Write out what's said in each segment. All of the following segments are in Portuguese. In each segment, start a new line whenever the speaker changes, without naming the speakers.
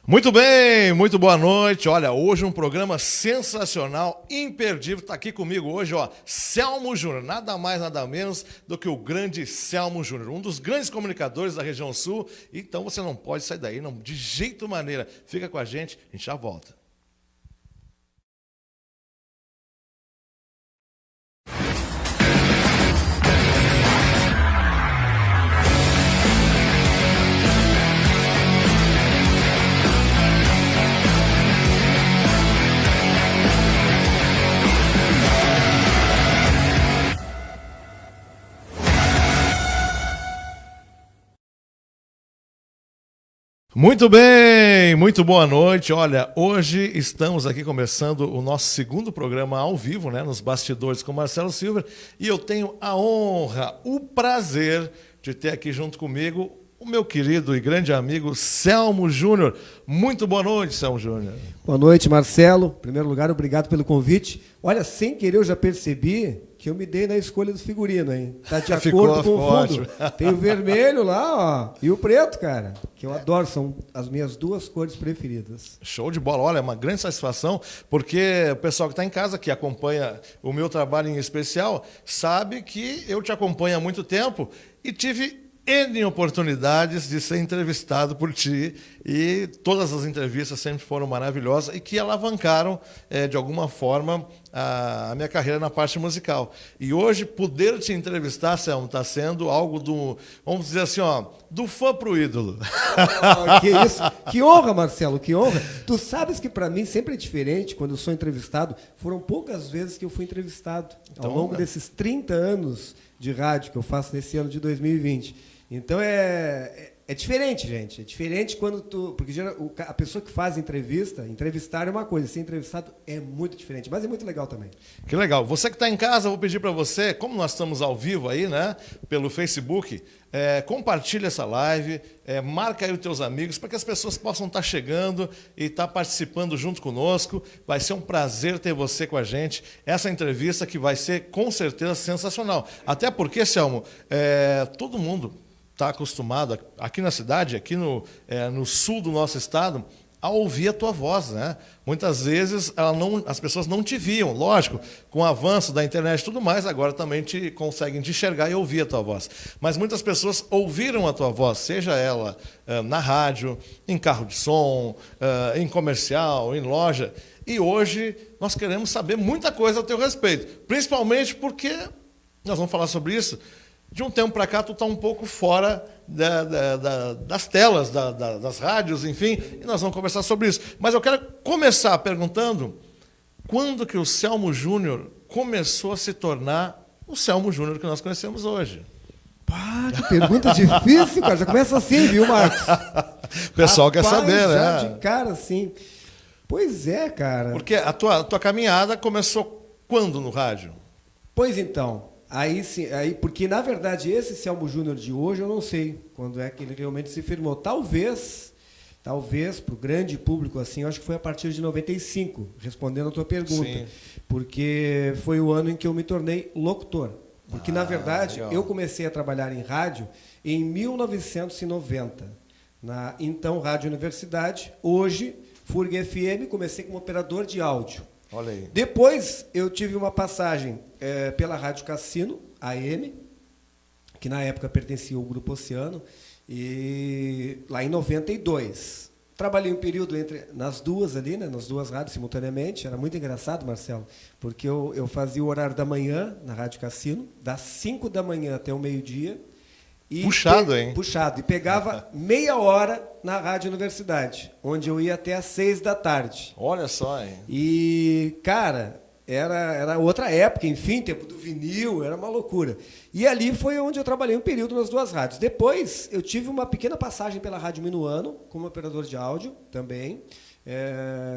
Muito bem, muito boa noite. Olha, hoje um programa sensacional, imperdível. Está aqui comigo hoje, ó, Selmo Júnior. Nada mais, nada menos do que o grande Selmo Júnior, um dos grandes comunicadores da região sul. Então você não pode sair daí, não, de jeito maneira. Fica com a gente já volta. Muito bem, muito boa noite. Olha, hoje estamos aqui começando o nosso segundo programa ao vivo, né, nos bastidores com Marcelo Silver, e eu tenho a honra, o prazer de ter aqui junto comigo o meu querido e grande amigo Selmo Júnior. Muito boa noite, Selmo Júnior.
Boa noite, Marcelo. Em primeiro lugar, obrigado pelo convite. Olha, sem querer eu já percebi que eu me dei na escolha do figurino, hein? Tá de acordo com o fundo. Ótimo. Tem o vermelho lá, ó, e o preto, cara, que eu adoro, são as minhas duas cores preferidas.
Show de bola. Olha, é uma grande satisfação, porque o pessoal que está em casa, que acompanha o meu trabalho em especial, sabe que eu te acompanho há muito tempo e tive N oportunidades de ser entrevistado por ti, e todas as entrevistas sempre foram maravilhosas e que alavancaram, de alguma forma, a minha carreira na parte musical. E hoje, poder te entrevistar, Selmo, está sendo algo do, vamos dizer assim, ó, do fã pro ídolo.
Que isso? Que honra, Marcelo, que honra. Tu sabes que para mim sempre é diferente quando eu sou entrevistado. Foram poucas vezes que eu fui entrevistado ao longo desses 30 anos de rádio que eu faço nesse ano de 2020. Então é diferente, gente. É diferente quando tu... Porque a pessoa que faz entrevistar é uma coisa, ser entrevistado é muito diferente, mas é muito legal também.
Que legal. Você que está em casa, eu vou pedir para você, como nós estamos ao vivo aí, né, pelo Facebook, compartilha essa live, marca aí os teus amigos, para que as pessoas possam estar chegando e estar participando junto conosco. Vai ser um prazer ter você com a gente. Essa entrevista que vai ser, com certeza, sensacional. Até porque, Selmo, todo mundo está acostumado, aqui na cidade, aqui no sul do nosso estado, a ouvir a tua voz, né? Muitas vezes as pessoas não te viam, lógico, com o avanço da internet e tudo mais, agora também conseguem te enxergar e ouvir a tua voz. Mas muitas pessoas ouviram a tua voz, seja ela na rádio, em carro de som, em comercial, em loja, e hoje nós queremos saber muita coisa a teu respeito, principalmente porque, nós vamos falar sobre isso, de um tempo para cá, tu está um pouco fora das telas, das rádios, enfim, e nós vamos conversar sobre isso. Mas eu quero começar perguntando quando que o Selmo Júnior começou a se tornar o Selmo Júnior que nós conhecemos hoje.
Pá, que pergunta difícil, cara. Já começa assim, viu, Marcos?
O pessoal quer saber,
já
né?
De cara, assim. Pois é, cara.
Porque a tua caminhada começou quando no rádio?
Pois então... Aí sim, porque na verdade esse Selmo Júnior de hoje eu não sei quando é que ele realmente se firmou. Talvez para o grande público assim, eu acho que foi a partir de 95, respondendo a tua pergunta. Sim. Porque foi o ano em que eu me tornei locutor. Porque na verdade legal. Eu comecei a trabalhar em rádio em 1990, na então Rádio Universidade, hoje FURG FM, comecei como operador de áudio.
Olha aí.
Depois eu tive uma passagem pela Rádio Cassino, AM, que na época pertencia ao Grupo Oceano, e lá em 92. Trabalhei um período nas duas ali, né, nas duas rádios simultaneamente. Era muito engraçado, Marcelo, porque eu fazia o horário da manhã na Rádio Cassino, das 5 da manhã até o meio-dia.
Puxado, hein?
Puxado. E pegava meia hora na Rádio Universidade, onde eu ia até às 6 da tarde.
Olha só, hein?
E, cara, era outra época, enfim, tempo do vinil, era uma loucura. E ali foi onde eu trabalhei um período nas duas rádios. Depois, eu tive uma pequena passagem pela Rádio Minuano, como operador de áudio também.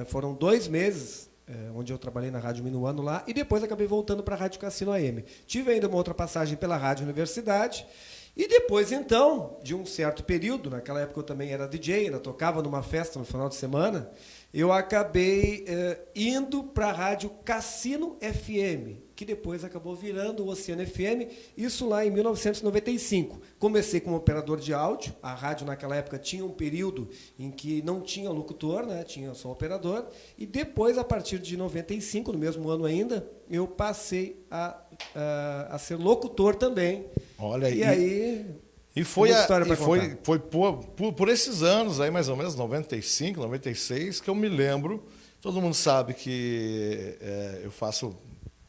Foram 2 meses onde eu trabalhei na Rádio Minuano lá, e depois acabei voltando para a Rádio Cassino AM. Tive ainda uma outra passagem pela Rádio Universidade. E depois, então, de um certo período, naquela época eu também era DJ, ainda tocava numa festa no final de semana, eu acabei indo para a rádio Cassino FM, que depois acabou virando o Oceano FM, isso lá em 1995. Comecei como operador de áudio, a rádio naquela época tinha um período em que não tinha locutor, né? Tinha só operador, e depois, a partir de 95, no mesmo ano ainda, eu passei a ser locutor também.
Olha aí.
E aí...
E foi por esses anos aí, mais ou menos, 95, 96, que eu me lembro. Todo mundo sabe que eu faço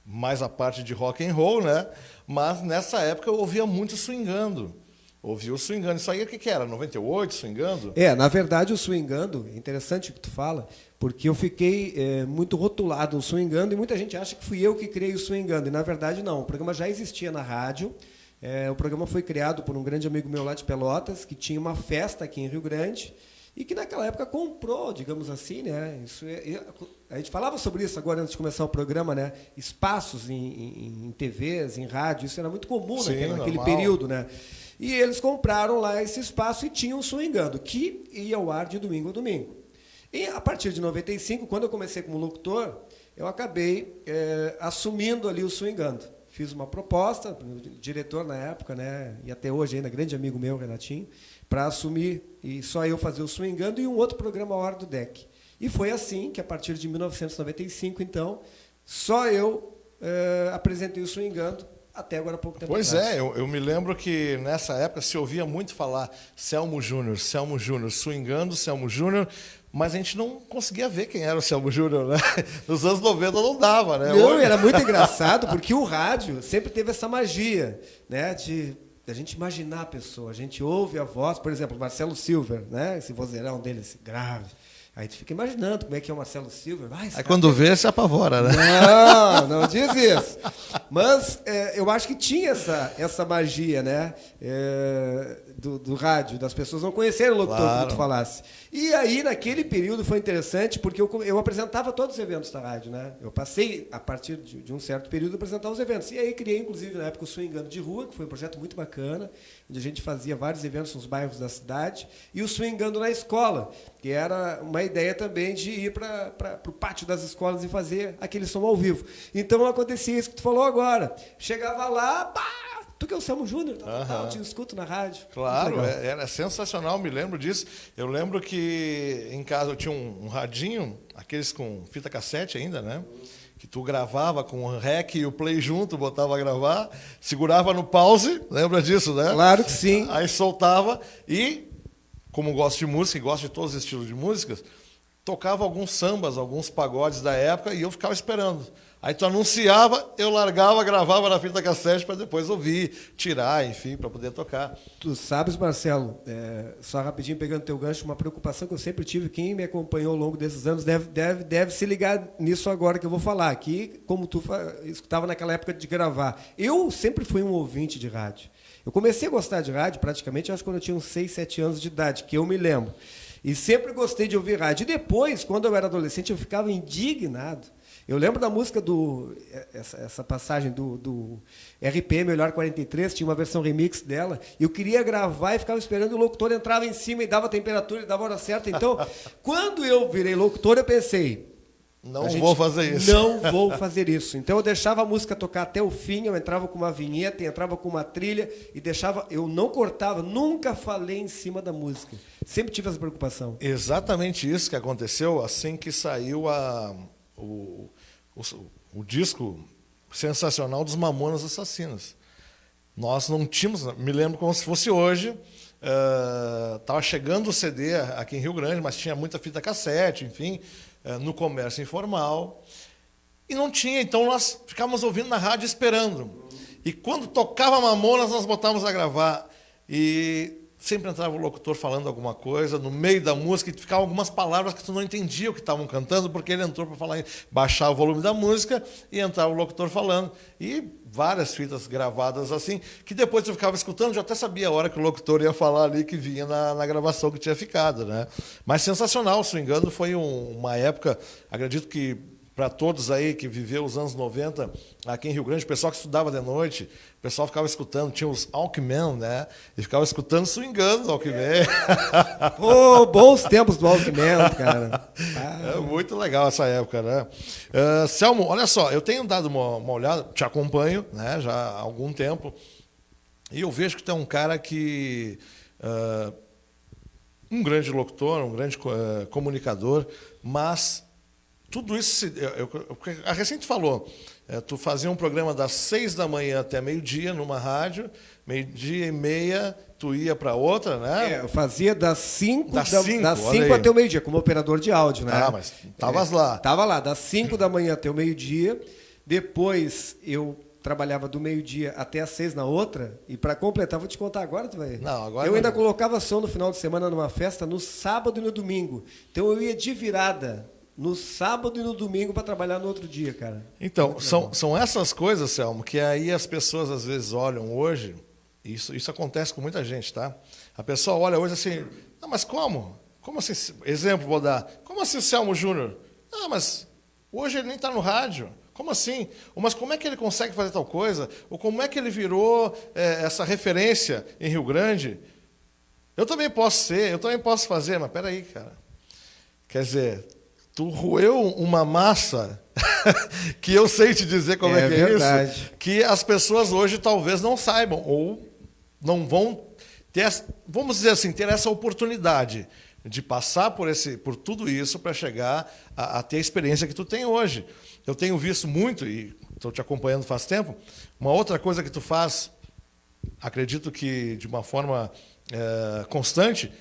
mais a parte de rock and roll, né? Mas nessa época eu ouvia muito swingando. Ouvia o swingando. Isso aí o que era? 98, swingando?
Na verdade o swingando, é interessante o que tu fala, porque eu fiquei muito rotulado no swingando e muita gente acha que fui eu que criei o swingando. E na verdade não, o programa já existia na rádio. O programa foi criado por um grande amigo meu lá de Pelotas, que tinha uma festa aqui em Rio Grande, e que naquela época comprou, digamos assim, né? A gente falava sobre isso agora antes de começar o programa, né? Espaços em TVs, em rádio, isso era muito comum naquele período, né? E eles compraram lá esse espaço e tinham o Swingando, que ia ao ar de domingo a domingo. E a partir de 95, quando eu comecei como locutor, eu acabei assumindo ali o Swingando. Fiz uma proposta, o diretor na época, né, e até hoje ainda, grande amigo meu, Renatinho, para assumir e só eu fazer o Swingando e um outro programa, a Hora do Deck. E foi assim que, a partir de 1995, então, só eu apresentei o Swingando até agora há pouco tempo
Pois
atrás.
eu me lembro que nessa época se ouvia muito falar Selmo Júnior, Swingando, Selmo Júnior, mas a gente não conseguia ver quem era o Selmo Júnior, né? Nos anos 90 não dava, né?
Não, era muito engraçado, porque o rádio sempre teve essa magia, né, de a gente imaginar a pessoa. A gente ouve a voz, por exemplo, Marcelo Silver, né, esse vozeirão dele, esse grave. Aí tu fica imaginando como é que é o Marcelo Silver.
Aí quando vê, se apavora, né?
Não diz isso. Mas eu acho que tinha essa magia, né? Do rádio, das pessoas não conhecerem o locutor, claro, como tu falasse. E aí, naquele período, foi interessante, porque eu apresentava todos os eventos da rádio, né? Eu passei, a partir de um certo período, a apresentar os eventos. E aí criei, inclusive, na época, o Swingando de Rua, que foi um projeto muito bacana, onde a gente fazia vários eventos nos bairros da cidade, e o Swingando na escola, que era uma ideia também de ir para o pátio das escolas e fazer aquele som ao vivo. Então, acontecia isso que tu falou agora. Chegava lá, pá! Tu que é o Selmo Júnior, eu te escuto na rádio.
Claro, era sensacional, me lembro disso. Eu lembro que em casa eu tinha um radinho, aqueles com fita cassete ainda, né? Que tu gravava com o rec e o play junto, botava a gravar, segurava no pause, lembra disso, né?
Claro que sim.
Aí soltava e, como gosto de música e gosto de todos os estilos de músicas, tocava alguns sambas, alguns pagodes da época e eu ficava esperando. Aí tu anunciava, eu largava, gravava na fita cassete para depois ouvir, tirar, enfim, para poder tocar.
Tu sabes, Marcelo, só rapidinho pegando teu gancho, uma preocupação que eu sempre tive, quem me acompanhou ao longo desses anos deve se ligar nisso agora que eu vou falar. Aqui, como tu escutava naquela época de gravar, eu sempre fui um ouvinte de rádio. Eu comecei a gostar de rádio praticamente, acho que quando eu tinha uns 6, 7 anos de idade, que eu me lembro. E sempre gostei de ouvir rádio. E depois, quando eu era adolescente, eu ficava indignado. Eu lembro da música essa passagem do RPM Olhar 43, tinha uma versão remix dela, e eu queria gravar e ficava esperando, o locutor entrava em cima e dava a temperatura e dava a hora certa. Então, quando eu virei locutor, eu pensei,
não vou fazer isso.
Não vou fazer isso. Então eu deixava a música tocar até o fim, eu entrava com uma vinheta, entrava com uma trilha e deixava, eu não cortava, nunca falei em cima da música. Sempre tive essa preocupação.
Exatamente isso que aconteceu assim que saiu o disco sensacional dos Mamonas Assassinas. Nós não tínhamos, me lembro como se fosse hoje, estava chegando o CD aqui em Rio Grande, mas tinha muita fita cassete, enfim, no comércio informal. E não tinha, então nós ficávamos ouvindo na rádio esperando. E quando tocava Mamonas, nós botávamos a gravar. E sempre entrava o locutor falando alguma coisa, no meio da música, e ficavam algumas palavras que tu não entendia o que estavam cantando, porque ele entrou para falar, baixar o volume da música, e entrava o locutor falando. E várias fitas gravadas assim, que depois eu ficava escutando, já até sabia a hora que o locutor ia falar ali, que vinha na gravação que tinha ficado, né? Mas sensacional, Swingando foi uma época, acredito que para todos aí que viveu os anos 90 aqui em Rio Grande, o pessoal que estudava de noite, o pessoal ficava escutando, tinha os Walkman, né? E ficava escutando, swingando o Walkman.
Pô, bons tempos do Walkman, cara.
É muito legal essa época, né? Selmo, olha só, eu tenho dado uma olhada, te acompanho, né, já há algum tempo, e eu vejo que tu é um cara que... um grande locutor, um grande comunicador, mas tudo isso... A recente falou, tu fazia um programa das 6 da manhã até meio-dia numa rádio, meio-dia e meia tu ia para outra, né?
Eu fazia das 5
5
até o meio-dia, como operador de áudio, né?
Ah, mas estavas lá.
Estava lá, das 5 da manhã até o meio-dia. Depois eu trabalhava do meio-dia até às 6 na outra. E para completar, vou te contar agora, tu vai.
Não, agora
eu
não.
ainda colocava som no final de semana numa festa no sábado e no domingo. Então eu ia de virada no sábado e no domingo para trabalhar no outro dia, cara.
Então, são essas coisas, Selmo, que aí as pessoas às vezes olham hoje, isso acontece com muita gente, tá? A pessoa olha hoje assim, não, mas como? Como assim? Exemplo vou dar. Como assim o Selmo Júnior? Ah, mas hoje ele nem está no rádio. Como assim? Mas como é que ele consegue fazer tal coisa? Ou como é que ele virou essa referência em Rio Grande? Eu também posso ser, eu também posso fazer, mas peraí, cara. Quer dizer, tu roeu uma massa que eu sei te dizer como é que
verdade.
é isso, que as pessoas hoje talvez não saibam, ou não vão ter, vamos dizer assim, ter essa oportunidade de passar por tudo isso para chegar a ter a experiência que tu tem hoje. Eu tenho visto muito, e estou te acompanhando faz tempo, uma outra coisa que tu faz, acredito que de uma forma constante,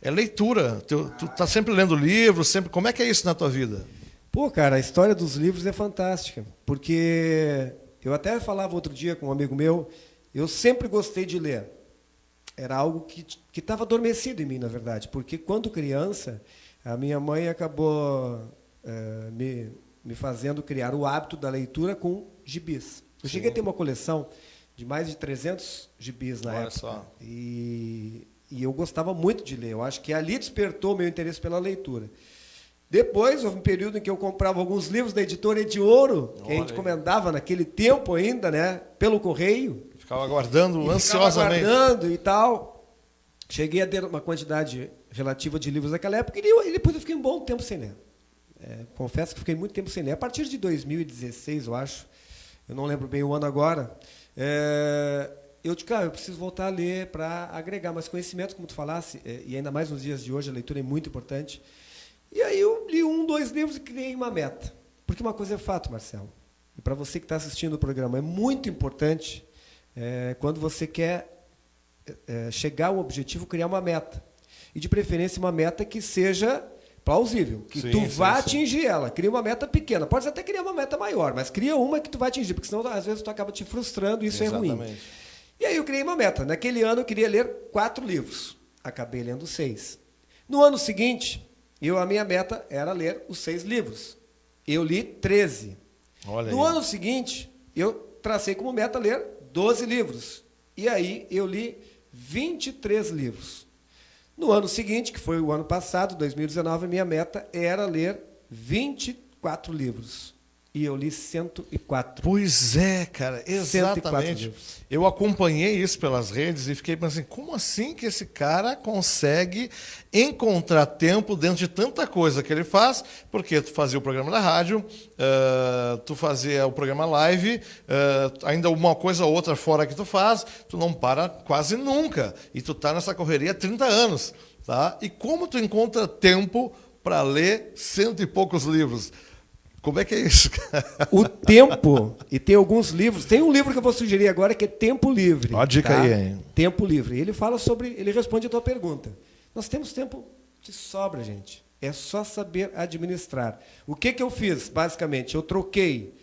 é leitura. Tu tá sempre lendo livros, sempre. Como é que é isso na tua vida?
Pô, cara, a história dos livros é fantástica, porque eu até falava outro dia com um amigo meu, eu sempre gostei de ler. Era algo que estava adormecido em mim, na verdade, porque quando criança, a minha mãe acabou me fazendo criar o hábito da leitura com gibis. Eu cheguei a ter uma coleção de mais de 300 gibis na época.
Só.
E eu gostava muito de ler. Eu acho que ali despertou meu interesse pela leitura. Depois, houve um período em que eu comprava alguns livros da editora Ediouro, que a gente encomendava naquele tempo ainda, né, pelo correio.
Ficava aguardando
Ficava
ansiosamente.
aguardando e tal. Cheguei a ter uma quantidade relativa de livros naquela época e depois eu fiquei um bom tempo sem ler. Confesso que fiquei muito tempo sem ler. A partir de 2016, eu acho, eu não lembro bem o ano agora, eu disse, cara, eu preciso voltar a ler para agregar mais conhecimento, como tu falasse, e ainda mais nos dias de hoje, a leitura é muito importante. E aí eu li 1, 2 livros e criei uma meta. Porque uma coisa é fato, Marcelo, e para você que está assistindo o programa, é muito importante, quando você quer chegar a um objetivo, criar uma meta. E, de preferência, uma meta que seja plausível, que tu vá atingir ela. Cria uma meta pequena. Pode até criar uma meta maior, mas cria uma que tu vai atingir, porque senão, às vezes, tu acaba te frustrando e isso é ruim. E aí eu criei uma meta. Naquele ano eu queria ler 4 livros. Acabei lendo 6. No ano seguinte, a minha meta era ler os 6 livros. Eu li 13. No ano seguinte, eu tracei como meta ler 12 livros. E aí eu li 23 livros. No ano seguinte, que foi o ano passado, 2019, a minha meta era ler 24 livros. E eu li 104.
Pois é, cara, exatamente. Eu acompanhei isso pelas redes e fiquei pensando, como assim que esse cara consegue encontrar tempo dentro de tanta coisa que ele faz? Porque tu fazia o programa da rádio, tu fazia o programa live, ainda uma coisa ou outra fora que tu faz, tu não para quase nunca. E tu tá nessa correria há 30 anos. Tá? E como tu encontra tempo para ler 100 e poucos livros? Como é que é isso?
O tempo, e tem alguns livros, tem um livro que eu vou sugerir agora que é Tempo Livre.
Ó a dica aí, hein?
Tempo Livre. Ele fala ele responde a tua pergunta. Nós temos tempo de sobra, gente. É só saber administrar. O que eu fiz, basicamente? Eu troquei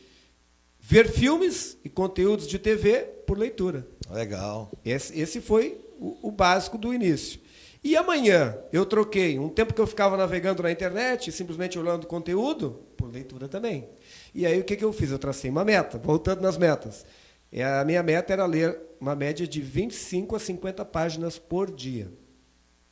ver filmes e conteúdos de TV por leitura.
Legal.
Esse foi o básico do início. E amanhã eu troquei um tempo que eu ficava navegando na internet, simplesmente olhando conteúdo, por leitura também. E aí o que eu fiz? Eu tracei uma meta, voltando nas metas. A minha meta era ler uma média de 25 a 50 páginas por dia.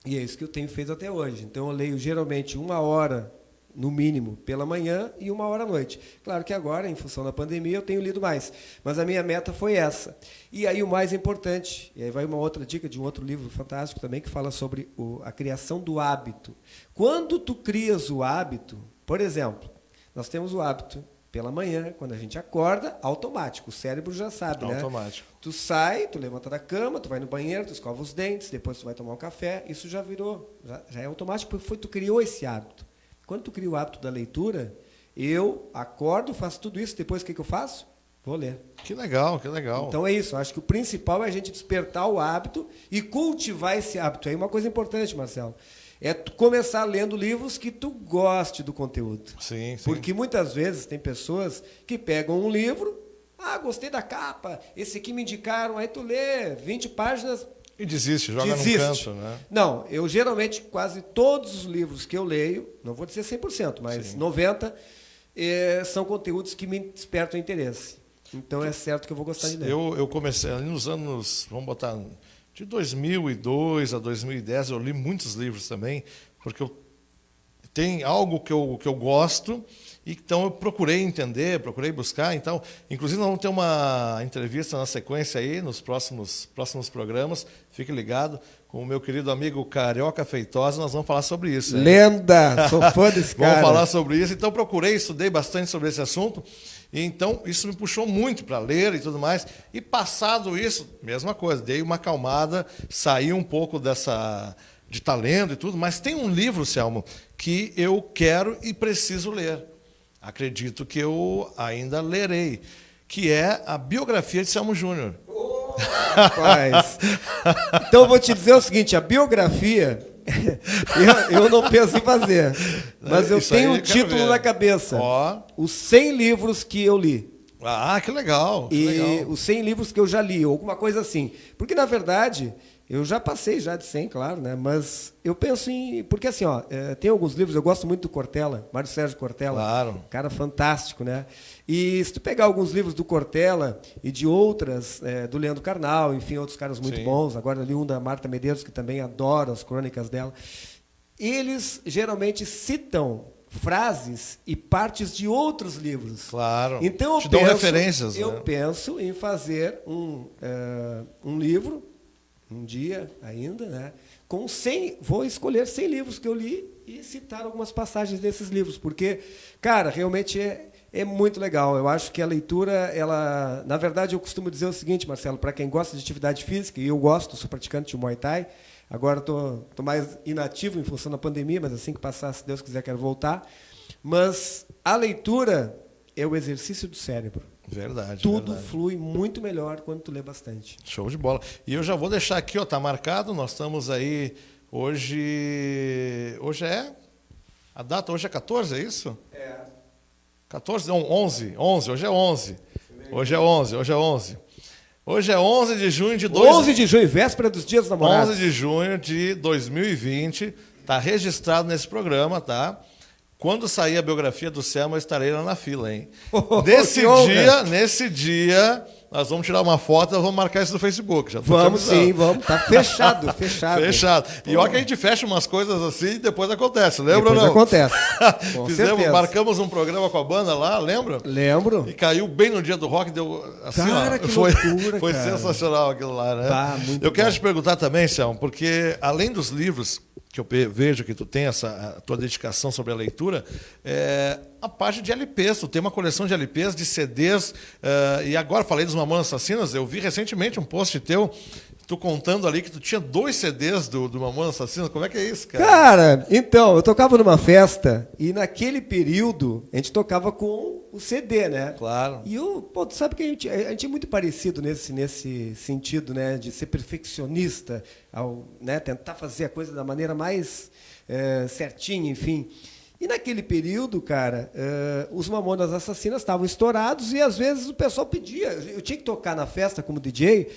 E é isso que eu tenho feito até hoje. Então eu leio geralmente 1 hora no mínimo, pela manhã e 1 hora à noite. Claro que agora, em função da pandemia, eu tenho lido mais. Mas a minha meta foi essa. E aí o mais importante, e aí vai uma outra dica de um outro livro fantástico também, que fala sobre a criação do hábito. Quando tu crias o hábito, por exemplo, nós temos o hábito pela manhã, quando a gente acorda, automático, o cérebro já sabe, né?
Automático.
Tu sai, tu levanta da cama, tu vai no banheiro, tu escova os dentes, depois tu vai tomar um café, isso já virou, já é automático, porque tu criou esse hábito. Quando tu cria o hábito da leitura, eu acordo, faço tudo isso, depois o que eu faço? Vou ler.
Que legal, que legal.
Então é isso, eu acho que o principal é a gente despertar o hábito e cultivar esse hábito. Aí uma coisa importante, Marcelo, é tu começar lendo livros que tu goste do conteúdo.
Sim, sim.
Porque muitas vezes tem pessoas que pegam um livro, gostei da capa, esse aqui me indicaram, aí tu lê 20 páginas...
E desiste, joga num canto, né?
Não, eu geralmente, quase todos os livros que eu leio, não vou dizer 100%, mas 90%, são conteúdos que me despertam interesse. Então é certo que eu vou gostar de ler.
Eu comecei ali nos anos, vamos botar, de 2002 a 2010, eu li muitos livros também, porque tem algo que eu gosto, então eu procurei entender, procurei buscar. Então, inclusive, nós vamos ter uma entrevista na sequência aí, nos próximos programas, fique ligado, com o meu querido amigo Carioca Feitosa, nós vamos falar sobre isso. Hein?
Lenda! Sou fã desse cara.
Vamos falar sobre isso. Então, procurei, estudei bastante sobre esse assunto, e então isso me puxou muito para ler e tudo mais. E passado isso, mesma coisa, dei uma acalmada, saí um pouco de estar lendo e tudo, mas tem um livro, Selmo, que eu quero e preciso ler. Acredito que eu ainda lerei, que é a biografia de Selmo Júnior.
Rapaz. Então eu vou te dizer o seguinte, a biografia eu não penso em fazer, mas eu tenho um título na cabeça. Os 100 livros que eu li.
Ah, que legal. Que legal.
Os 100 livros que eu já li, ou alguma coisa assim. Porque, na verdade, eu já passei já de 100, claro, né? Mas eu penso em... Porque, assim, tem alguns livros, eu gosto muito do Cortella, Mário Sérgio Cortella.
Claro.
Cara fantástico, né? E se tu pegar alguns livros do Cortella e de outras, do Leandro Carnal, enfim, outros caras muito bons, agora eu li um da Marta Medeiros, que também adoro as crônicas dela, eles geralmente citam frases e partes de outros livros.
Claro.
Então
te dão referências.
Eu penso em fazer um livro, um dia ainda, né? Com 100, vou escolher 100 livros que eu li e citar algumas passagens desses livros, porque, cara, realmente é muito legal. Eu acho que a leitura, ela, na verdade, eu costumo dizer o seguinte, Marcelo, para quem gosta de atividade física, e eu gosto, sou praticante de Muay Thai, agora estou mais inativo em função da pandemia, mas assim que passar, se Deus quiser, quero voltar. Mas a leitura é o exercício do cérebro.
Verdade.
Tudo
verdade.
flui muito melhor quando tu lê bastante.
Show de bola. E eu já vou deixar aqui, tá marcado, nós estamos aí, hoje é, a data hoje é 14, é isso? 14, não, 11, hoje é 11. Hoje é 11. Hoje é 11 de junho de
11 de junho, véspera dos Dias dos Namorados.
11 de junho de 2020, tá registrado nesse programa, tá? Quando sair a biografia do Selmo, eu estarei lá na fila, hein? Nesse dia, nós vamos tirar uma foto e nós vamos marcar isso no Facebook. Já
vamos sim, vamos. Tá fechado.
Fechado. E olha que a gente fecha umas coisas assim e depois acontece, lembra ou não?
Acontece.
Marcamos um programa com a banda lá, lembra?
Lembro.
E caiu bem no dia do rock, deu assim,
cara, que loucura,
foi sensacional aquilo lá, né? Eu quero te perguntar também, Selmo, porque além dos livros que eu vejo que tu tem a tua dedicação sobre a leitura, a parte de LPs, tu tem uma coleção de LPs, de CDs, e agora falei dos Mamonas Assassinas, eu vi recentemente um post teu, tu contando ali que tu tinha 2 CDs do Mamonas Assassinas, como é que é isso, cara?
Cara, então, eu tocava numa festa, e naquele período, a gente tocava com o CD, né?
Claro.
E tu sabe que a gente é muito parecido nesse sentido, né? De ser perfeccionista, né? Tentar fazer a coisa da maneira mais certinha, enfim. E naquele período, cara, os Mamonas Assassinas estavam estourados e às vezes o pessoal pedia. Eu tinha que tocar na festa como DJ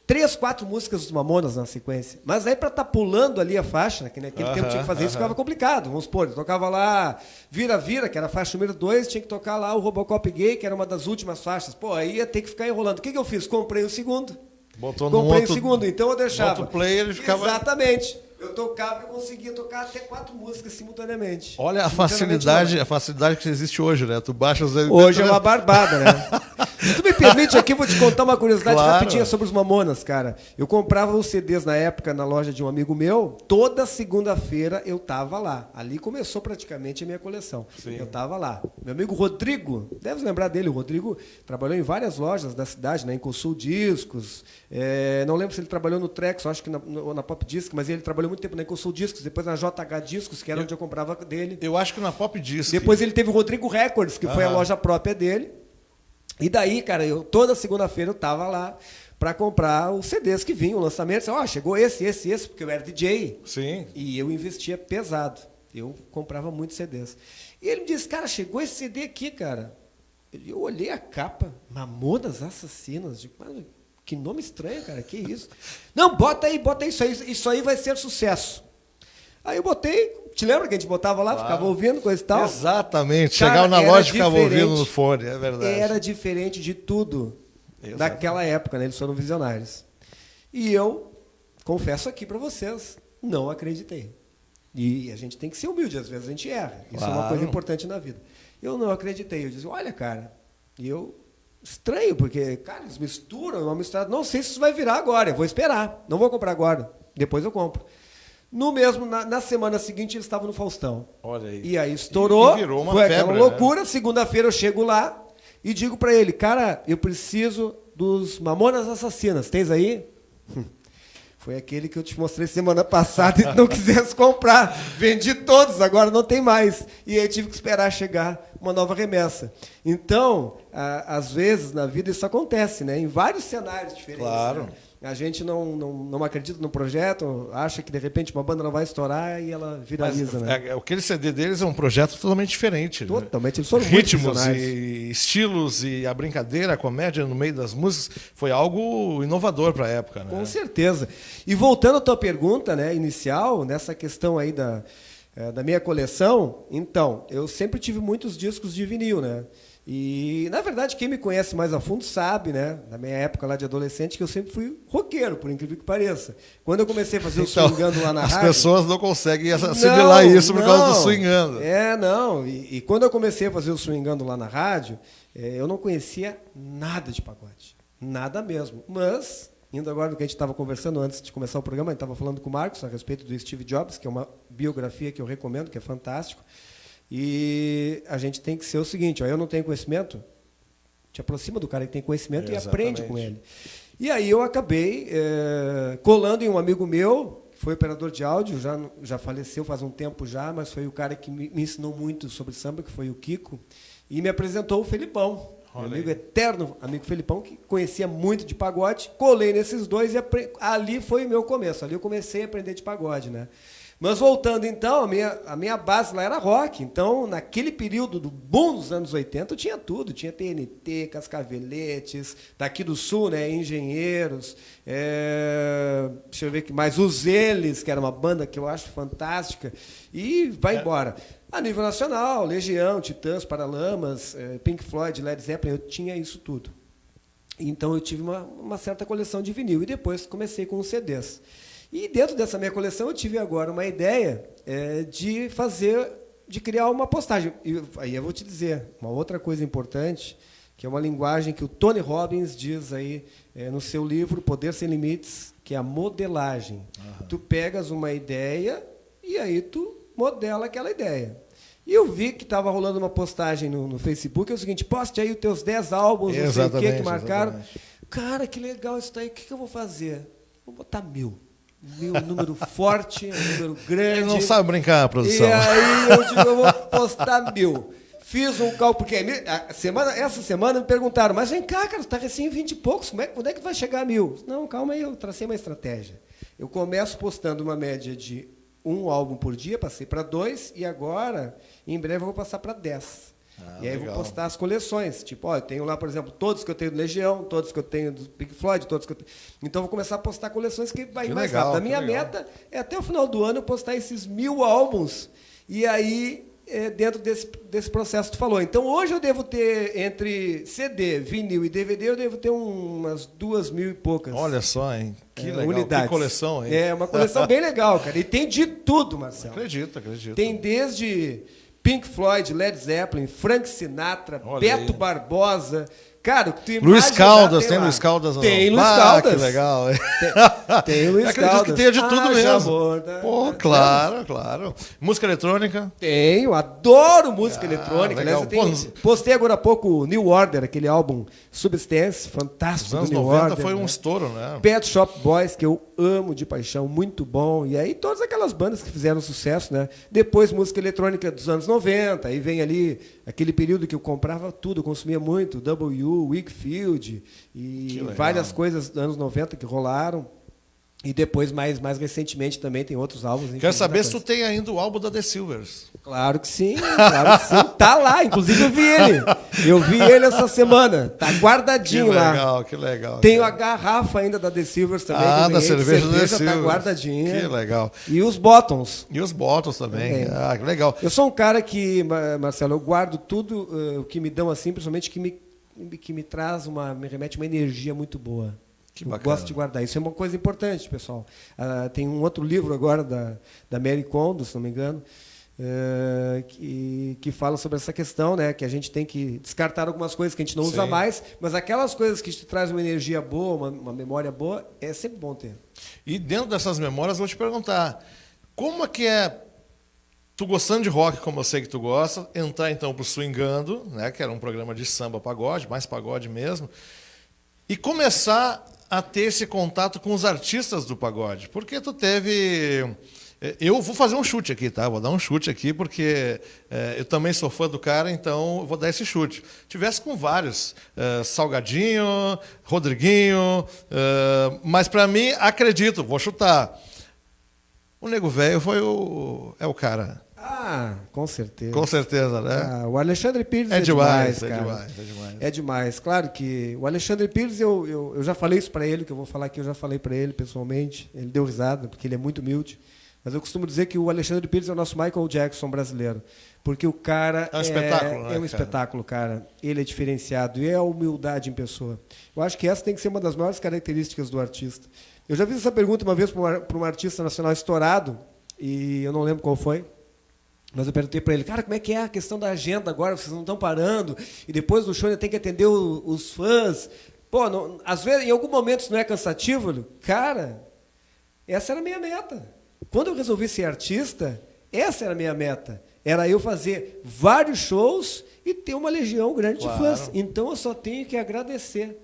3, 4 músicas dos Mamonas na sequência. Mas aí para estar pulando ali a faixa, que naquele tempo tinha que fazer isso, ficava complicado. Vamos supor, eu tocava lá Vira Vira, que era a faixa número 2, tinha que tocar lá o Robocop Gay, que era uma das últimas faixas. Pô, aí ia ter que ficar enrolando. O que eu fiz? Comprei o segundo.
Botou
Comprei
no
o segundo, então eu deixava.
No outro player ele ficava...
Exatamente. Eu tocava e conseguia tocar até 4 músicas simultaneamente.
Olha a
Simultaneamente
facilidade que existe hoje, né? Tu baixa os...
Hoje é uma barbada, né? Se tu me permite aqui, eu vou te contar uma curiosidade
Claro.
rapidinha sobre os Mamonas, cara. Eu comprava os CDs na época na loja de um amigo meu. Toda segunda-feira eu tava lá. Ali começou praticamente a minha coleção.
Sim.
Eu tava lá. Meu amigo Rodrigo, deve lembrar dele, o Rodrigo trabalhou em várias lojas da cidade, né? Em Consul Discos. Não lembro se ele trabalhou no Trex, acho que na Pop Disc, mas ele trabalhou muito tempo na Consul Discos, depois na JH Discos, que era onde eu comprava dele.
Eu acho que na Pop Disc.
Depois ele teve o Rodrigo Records, que foi a loja própria dele. E daí, cara, toda segunda-feira eu tava lá para comprar os CDs que vinham, o lançamento. Chegou esse, porque eu era DJ.
Sim.
E eu investia pesado. Eu comprava muitos CDs. E ele me disse, cara, chegou esse CD aqui, cara. Eu olhei a capa, Mamonas Assassinas. Digo, mano, que nome estranho, cara, que isso? Não, bota aí, isso aí vai ser sucesso. Aí eu botei, te lembra que a gente botava lá, ficava ouvindo, coisa e tal?
Exatamente,
Cara,
chegava na loja e ficava
diferente.
ouvindo no fone, é verdade.
Era diferente de tudo daquela época, né? Eles foram visionários. E eu, confesso aqui para vocês, não acreditei. E a gente tem que ser humilde, às vezes a gente erra. Isso é uma coisa importante na vida. Eu não acreditei, eu disse, olha, cara, estranho, porque, cara, eles misturam, uma misturada, não sei se isso vai virar agora, eu vou esperar, não vou comprar agora, depois eu compro. Na semana seguinte, eles estavam no Faustão.
Olha aí.
E aí estourou,
E virou uma
foi
febre,
aquela loucura. Né? Segunda-feira eu chego lá e digo pra ele, cara, eu preciso dos Mamonas Assassinas, tens aí? Foi aquele que eu te mostrei semana passada e tu não quisesse comprar. Vendi todos, agora não tem mais. E aí eu tive que esperar chegar uma nova remessa. Então, às vezes, na vida isso acontece, né? Em vários cenários diferentes.
Claro.
Né? A gente não acredita no projeto, acha que de repente uma banda não vai estourar e ela viraliza, né?
Aquele CD deles é um projeto totalmente diferente.
Totalmente, eles foram
ritmos
muito
e estilos e a brincadeira, a comédia no meio das músicas foi algo inovador para a época, né?
Com certeza. E voltando à tua pergunta, né, inicial, nessa questão aí da minha coleção, então, eu sempre tive muitos discos de vinil, né? E, na verdade, quem me conhece mais a fundo sabe, né, na minha época lá de adolescente, que eu sempre fui roqueiro, por incrível que pareça. Quando eu comecei a fazer o swingando lá na rádio...
As pessoas não conseguem assimilar isso por causa do swingando.
Não. E quando eu comecei a fazer o swingando lá na rádio, eu não conhecia nada de pagode. Nada mesmo. Mas, indo agora no que a gente estava conversando antes de começar o programa, a gente estava falando com o Marcos a respeito do Steve Jobs, que é uma biografia que eu recomendo, que é fantástico. E a gente tem que ser o seguinte, eu não tenho conhecimento, te aproxima do cara que tem conhecimento e aprende com ele. E aí eu acabei colando em um amigo meu, que foi operador de áudio, já faleceu faz um tempo já, mas foi o cara que me ensinou muito sobre samba, que foi o Kiko, e me apresentou o Felipão, meu amigo eterno, amigo Felipão, que conhecia muito de pagode, colei nesses dois e ali foi o meu começo, ali eu comecei a aprender de pagode, né? Mas voltando então, a minha base lá era rock. Então, naquele período do boom dos anos 80, tinha tudo. Tinha TNT, Cascaveletes, daqui do Sul, né, Engenheiros, deixa eu ver que mais, Os Eles, que era uma banda que eu acho fantástica, e vai embora. A nível nacional, Legião, Titãs, Paralamas, Pink Floyd, Led Zeppelin, eu tinha isso tudo. Então eu tive uma certa coleção de vinil, e depois comecei com os CDs. E dentro dessa minha coleção eu tive agora uma ideia de criar uma postagem. E aí eu vou te dizer, uma outra coisa importante, que é uma linguagem que o Tony Robbins diz aí no seu livro Poder Sem Limites, que é a modelagem. Uhum. Tu pegas uma ideia e aí tu modela aquela ideia. E eu vi que estava rolando uma postagem no Facebook, é o seguinte, poste aí os teus 10 álbuns, não sei o que marcaram. Exatamente. Cara, que legal isso daí, o que eu vou fazer? Vou botar 1000. Um número forte, um número grande.
Ele não sabe brincar, a produção.
E aí eu digo, eu vou postar 1000. Fiz um cálculo, porque essa semana me perguntaram, mas vem cá, cara, você está recém 20 e poucos, quando é que vai chegar a 1000? Não, calma aí, eu tracei uma estratégia. Eu começo postando uma média de 1 álbum por dia, passei para 2, e agora, em breve, eu vou passar para 10. E aí eu vou postar as coleções. Tipo, eu tenho lá, por exemplo, todos que eu tenho do Legião, todos que eu tenho do Pink Floyd, todos que eu tenho. Então eu vou começar a postar coleções que vai mais rápido. A minha meta é até o final do ano eu postar esses 1000 álbuns. E aí dentro desse processo que tu falou. Então, hoje eu devo ter, entre CD, vinil e DVD, eu devo ter umas 2.000 e poucas.
Olha só, hein? Que legal.
Unidades.
Que coleção, hein?
É uma coleção bem legal, cara. E tem de tudo, Marcelo.
Acredito.
Tem desde Pink Floyd, Led Zeppelin, Frank Sinatra,
Olha
Beto
aí.
Barbosa. Cara, tu
Luiz
imaginar,
Caldas, tem
lá.
Luiz Caldas?
Tem
não?
Luiz Caldas.
Que legal.
Tem Luiz
Acredito
Caldas.
que tenha de tudo mesmo.
Amor,
Pô, claro. Música eletrônica?
Tenho, adoro música eletrônica.
legal.
Aliás, postei agora há pouco o New Order, aquele álbum Substance, fantástico.
Os anos
do New
90
Order,
foi
né?
um estouro, né?
Pet Shop Boys, que eu amo de paixão, muito bom. E aí todas aquelas bandas que fizeram sucesso, né? Depois música eletrônica dos anos 90, aí vem ali aquele período que eu comprava tudo, eu consumia muito, W, Wakefield e várias coisas dos anos 90 que rolaram. E depois, mais recentemente, também tem outros álbuns. Enfim,
Quero saber se tu tem ainda o álbum da The Silvers.
Claro que sim. Tá lá, inclusive eu vi ele. Eu vi ele essa semana. Tá guardadinho lá.
Que legal.
Tenho a garrafa ainda da The Silvers também.
Da cerveja da The Silvers.
Tá guardadinha.
Que legal.
E os Bottoms.
E os Bottles também. Que legal.
Eu sou um cara que, Marcelo, eu guardo tudo o que me dão assim, principalmente que me traz me remete uma energia muito boa.
Que
eu
bacana.
gosto de guardar. Isso é uma coisa importante, pessoal. Tem um outro livro agora da Mary Kondo, se não me engano, que fala sobre essa questão, né? Que a gente tem que descartar algumas coisas que a gente não usa mais, mas aquelas coisas que te trazem uma energia boa, uma memória boa, é sempre bom ter.
E dentro dessas memórias, eu vou te perguntar, como é que é, tu gostando de rock, como eu sei que tu gosta, entrar então pro Swingando, né? Que era um programa de samba pagode, mais pagode mesmo, e começar a ter esse contato com os artistas do pagode, porque tu teve... Eu vou fazer um chute aqui, tá? Vou dar um chute aqui, porque eu também sou fã do cara, então eu vou dar esse chute. Tivesse com vários, Salgadinho, Rodriguinho, mas para mim, acredito, vou chutar, o Nego Velho é o cara.
Com certeza.
Com certeza, né?
O Alexandre Pires
é demais,
cara.
É demais.
É demais. Claro que o Alexandre Pires, eu já falei isso para ele, que eu vou falar aqui, eu já falei para ele pessoalmente. Ele deu risada, porque ele é muito humilde. Mas eu costumo dizer que o Alexandre Pires é o nosso Michael Jackson brasileiro. Porque o cara
é um espetáculo, né?
É um espetáculo, cara. Ele é diferenciado e é a humildade em pessoa. Eu acho que essa tem que ser uma das maiores características do artista. Eu já fiz essa pergunta uma vez para um artista nacional estourado, e eu não lembro qual foi. Mas eu perguntei para ele, cara, como é que é a questão da agenda agora? Vocês não estão parando? E depois do show ainda tem que atender os fãs. Pô, às vezes, em algum momento isso não é cansativo? Cara, essa era a minha meta. Quando eu resolvi ser artista, essa era a minha meta. Era eu fazer vários shows e ter uma legião grande de fãs. Então eu só tenho que agradecer.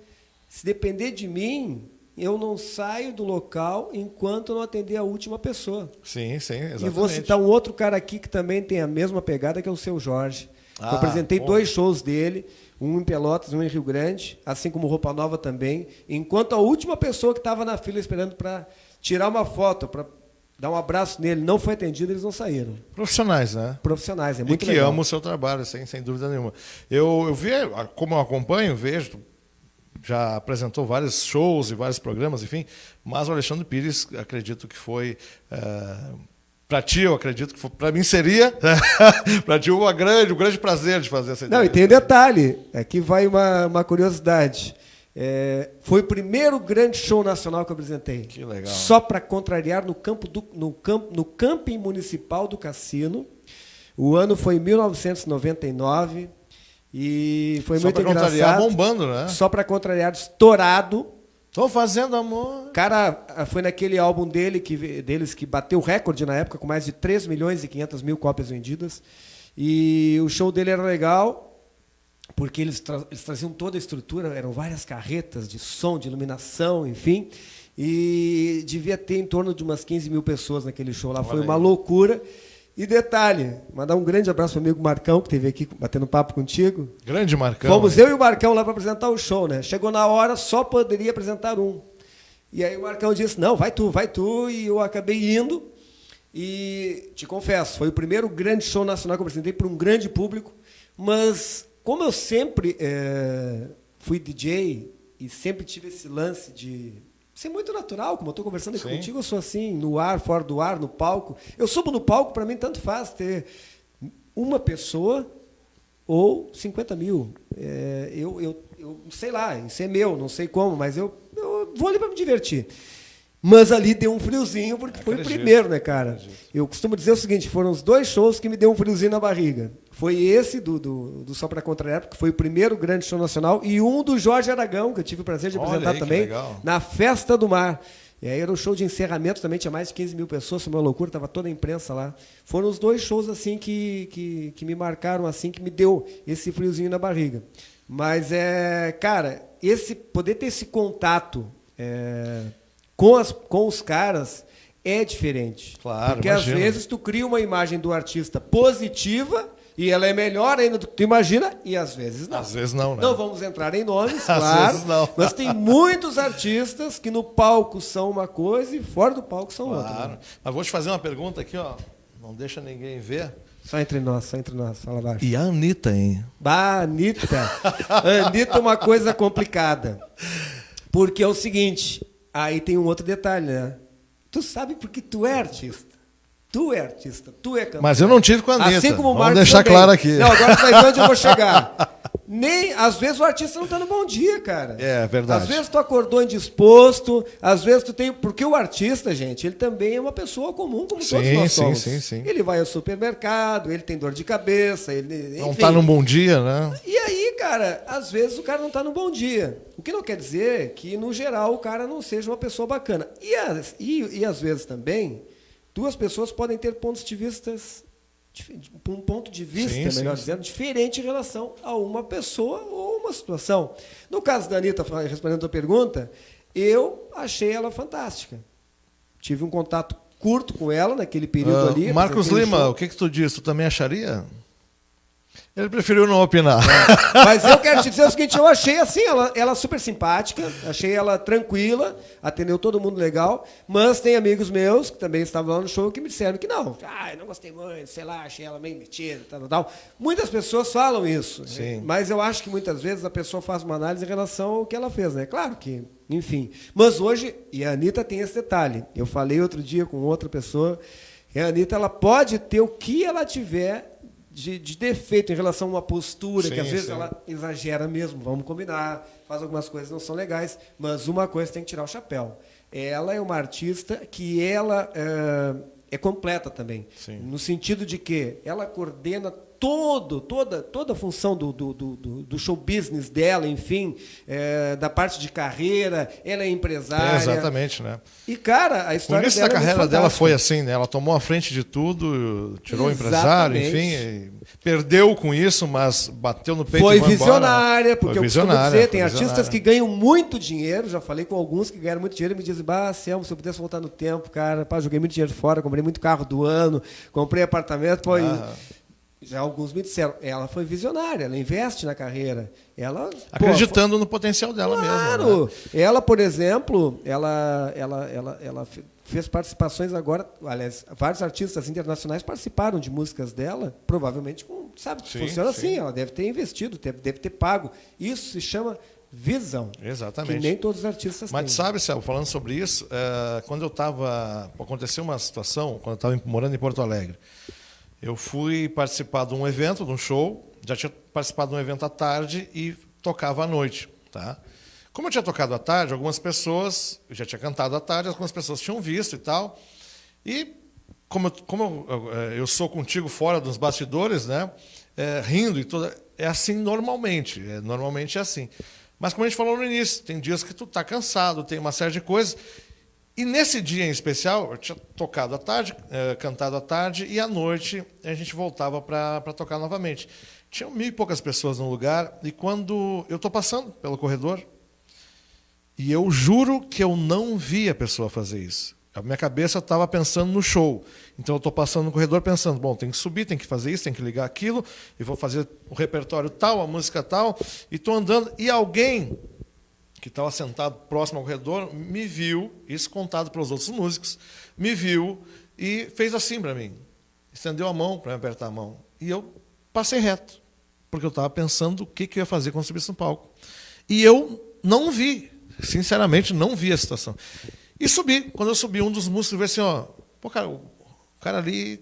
Se depender de mim, eu não saio do local enquanto eu não atender a última pessoa.
Sim, exatamente.
E vou citar um outro cara aqui que também tem a mesma pegada, que é o Seu Jorge. Eu apresentei 2 shows dele, um em Pelotas, um em Rio Grande, assim como Roupa Nova também, enquanto a última pessoa que estava na fila esperando para tirar uma foto, para dar um abraço nele, não foi atendida, eles não saíram.
Profissionais, né?
Profissionais, é muito
legal. E que
legal.
amam o seu trabalho, sem dúvida nenhuma. Eu vi, como eu acompanho, vejo, já apresentou vários shows e vários programas, enfim, mas o Alexandre Pires, acredito que foi... para ti, eu acredito que para mim seria, para ti, um grande prazer de fazer essa ideia.
Não, e tem um detalhe, aqui vai uma curiosidade. Foi o primeiro grande show nacional que eu apresentei.
Que legal.
Só para contrariar no camping municipal do Cassino. O ano foi 1999 e foi muito engraçado. Só para contrariar,
bombando, né?
Só para contrariar, estourado.
Tô fazendo amor.
Cara, foi naquele álbum deles que bateu o recorde na época, com mais de 3.500.000 cópias vendidas. E o show dele era legal, porque eles traziam toda a estrutura, eram várias carretas de som, de iluminação, enfim. E devia ter em torno de umas 15.000 pessoas naquele show lá. Foi uma loucura. E detalhe, mandar um grande abraço para o amigo Marcão, que esteve aqui batendo papo contigo.
Grande Marcão.
Fomos eu e o Marcão lá para apresentar o show, né? Chegou na hora, só poderia apresentar um. E aí o Marcão disse, não, vai tu. E eu acabei indo. E te confesso, foi o primeiro grande show nacional que eu apresentei para um grande público. Mas como eu sempre fui DJ e sempre tive esse lance de... Isso é muito natural, como eu estou conversando aqui contigo, eu sou assim, no ar, fora do ar, no palco. Eu subo no palco, para mim, tanto faz ter uma pessoa ou 50 mil. Eu sei lá, isso é meu, não sei como, mas eu vou ali para me divertir. Mas ali deu um friozinho, porque foi o primeiro, né, cara? Eu costumo dizer o seguinte, foram os 2 shows que me deu um friozinho na barriga. Foi esse do Só Pra Contrariar, porque foi o primeiro grande show nacional, e um do Jorge Aragão, que eu tive o prazer de apresentar também, na Festa do Mar. E aí era um show de encerramento, também tinha mais de 15 mil pessoas, foi uma loucura, estava toda a imprensa lá. Foram os 2 shows assim que me marcaram, assim, que me deu esse friozinho na barriga. Mas, cara, poder ter esse contato com os caras é diferente.
Claro,
porque
imagino.
às vezes tu cria uma imagem do artista positiva e ela é melhor ainda do que tu imagina, e às vezes não.
Às vezes não, né?
Não vamos entrar em nomes,
Às
claro.
vezes não.
Mas tem muitos artistas que no palco são uma coisa e fora do palco são outra. Né?
Mas vou te fazer uma pergunta aqui, ó. Não deixa ninguém ver.
Só entre nós, fala baixo.
E a Anitta, hein?
Bah, Anitta. Anitta é uma coisa complicada. Porque é o seguinte, aí tem um outro detalhe, né? Tu sabe porque tu é artista. Tu é artista, tu é cantor.
Mas eu não tive com a Anitta.
Assim como o
Vamos
Marcos
deixar
também.
claro aqui.
Não, agora tu vai ver onde eu vou chegar. Às vezes o artista não está no bom dia, cara.
É verdade.
Às vezes tu acordou indisposto, às vezes tu tem... Porque o artista, gente, ele também é uma pessoa comum, como todos nós somos.
Sim.
Ele vai ao supermercado, ele tem dor de cabeça, enfim.
Não está num bom dia, né?
E aí, cara, às vezes o cara não está num bom dia. O que não quer dizer que, no geral, o cara não seja uma pessoa bacana. E às vezes também, 2 pessoas podem ter pontos de vista... um ponto de vista, melhor dizendo, diferente em relação a uma pessoa ou uma situação. No caso da Anitta, respondendo a tua pergunta, eu achei ela fantástica. Tive um contato curto com ela naquele período ali.
Marcos Lima, o que tu disse? Tu também acharia? Ele preferiu não opinar.
Mas eu quero te dizer o seguinte, eu achei assim, ela super simpática, achei ela tranquila, atendeu todo mundo legal, mas tem amigos meus que também estavam lá no show que me disseram que não. Eu não gostei muito, sei lá, achei ela meio metida, tal. Muitas pessoas falam isso, né? Mas eu acho que muitas vezes a pessoa faz uma análise em relação ao que ela fez, né? Claro que, enfim. Mas hoje, e a Anitta tem esse detalhe, eu falei outro dia com outra pessoa, e a Anitta, ela pode ter o que ela tiver de defeito em relação a uma postura, que às vezes ela exagera mesmo, vamos combinar, faz algumas coisas que não são legais, mas uma coisa tem que tirar o chapéu. Ela é uma artista que ela é completa também, no sentido de que ela coordena toda a função do show business dela, enfim, da parte de carreira, ela é empresária.
Exatamente, né?
E, cara, a história
dela... O início da carreira dela foi assim, né? Ela tomou a frente de tudo, tirou o empresário, enfim, perdeu com isso, mas bateu no peito e foi
visionária, porque eu costumo dizer, tem
visionária.
artistas que ganham muito dinheiro, já falei com alguns que ganharam muito dinheiro e me dizem, Selmo, se eu pudesse voltar no tempo, cara, joguei muito dinheiro fora, comprei muito carro do ano, comprei apartamento, já alguns me disseram, ela foi visionária, ela investe na carreira. Ela,
acreditando no potencial dela mesmo.
Claro!
Né?
Ela, por exemplo, ela fez participações agora, aliás, vários artistas internacionais participaram de músicas dela, provavelmente, funciona assim, ela deve ter investido, deve ter pago. Isso se chama visão.
Exatamente.
Que nem todos os artistas têm.
Mas sabe, Selmo, falando sobre isso, quando eu estava... Aconteceu uma situação, quando eu estava morando em Porto Alegre. Eu fui participar de um evento, de um show, já tinha participado de um evento à tarde e tocava à noite. Tá? Como eu tinha tocado à tarde, algumas pessoas, eu já tinha cantado à tarde, algumas pessoas tinham visto e tal. E como eu sou contigo fora dos bastidores, né, rindo e tudo, é assim normalmente, normalmente é assim. Mas como a gente falou no início, tem dias que tu tá cansado, tem uma série de coisas. E nesse dia em especial, eu tinha tocado à tarde, cantado à tarde, e à noite a gente voltava para tocar novamente. Tinham 1.000 e poucas pessoas no lugar, e quando eu estou passando pelo corredor, e eu juro que eu não vi a pessoa fazer isso. A minha cabeça estava pensando no show. Então eu estou passando no corredor pensando, bom, tem que subir, tem que fazer isso, tem que ligar aquilo, e vou fazer o repertório tal, a música tal, e estou andando, e alguém que estava sentado próximo ao corredor, me viu, isso contado para os outros músicos, me viu e fez assim para mim. Estendeu a mão para me apertar a mão. E eu passei reto, porque eu estava pensando o que eu ia fazer quando subisse no palco. E eu não vi, sinceramente, não vi a situação. E subi. Quando eu subi, um dos músicos veio assim, pô, cara, o cara ali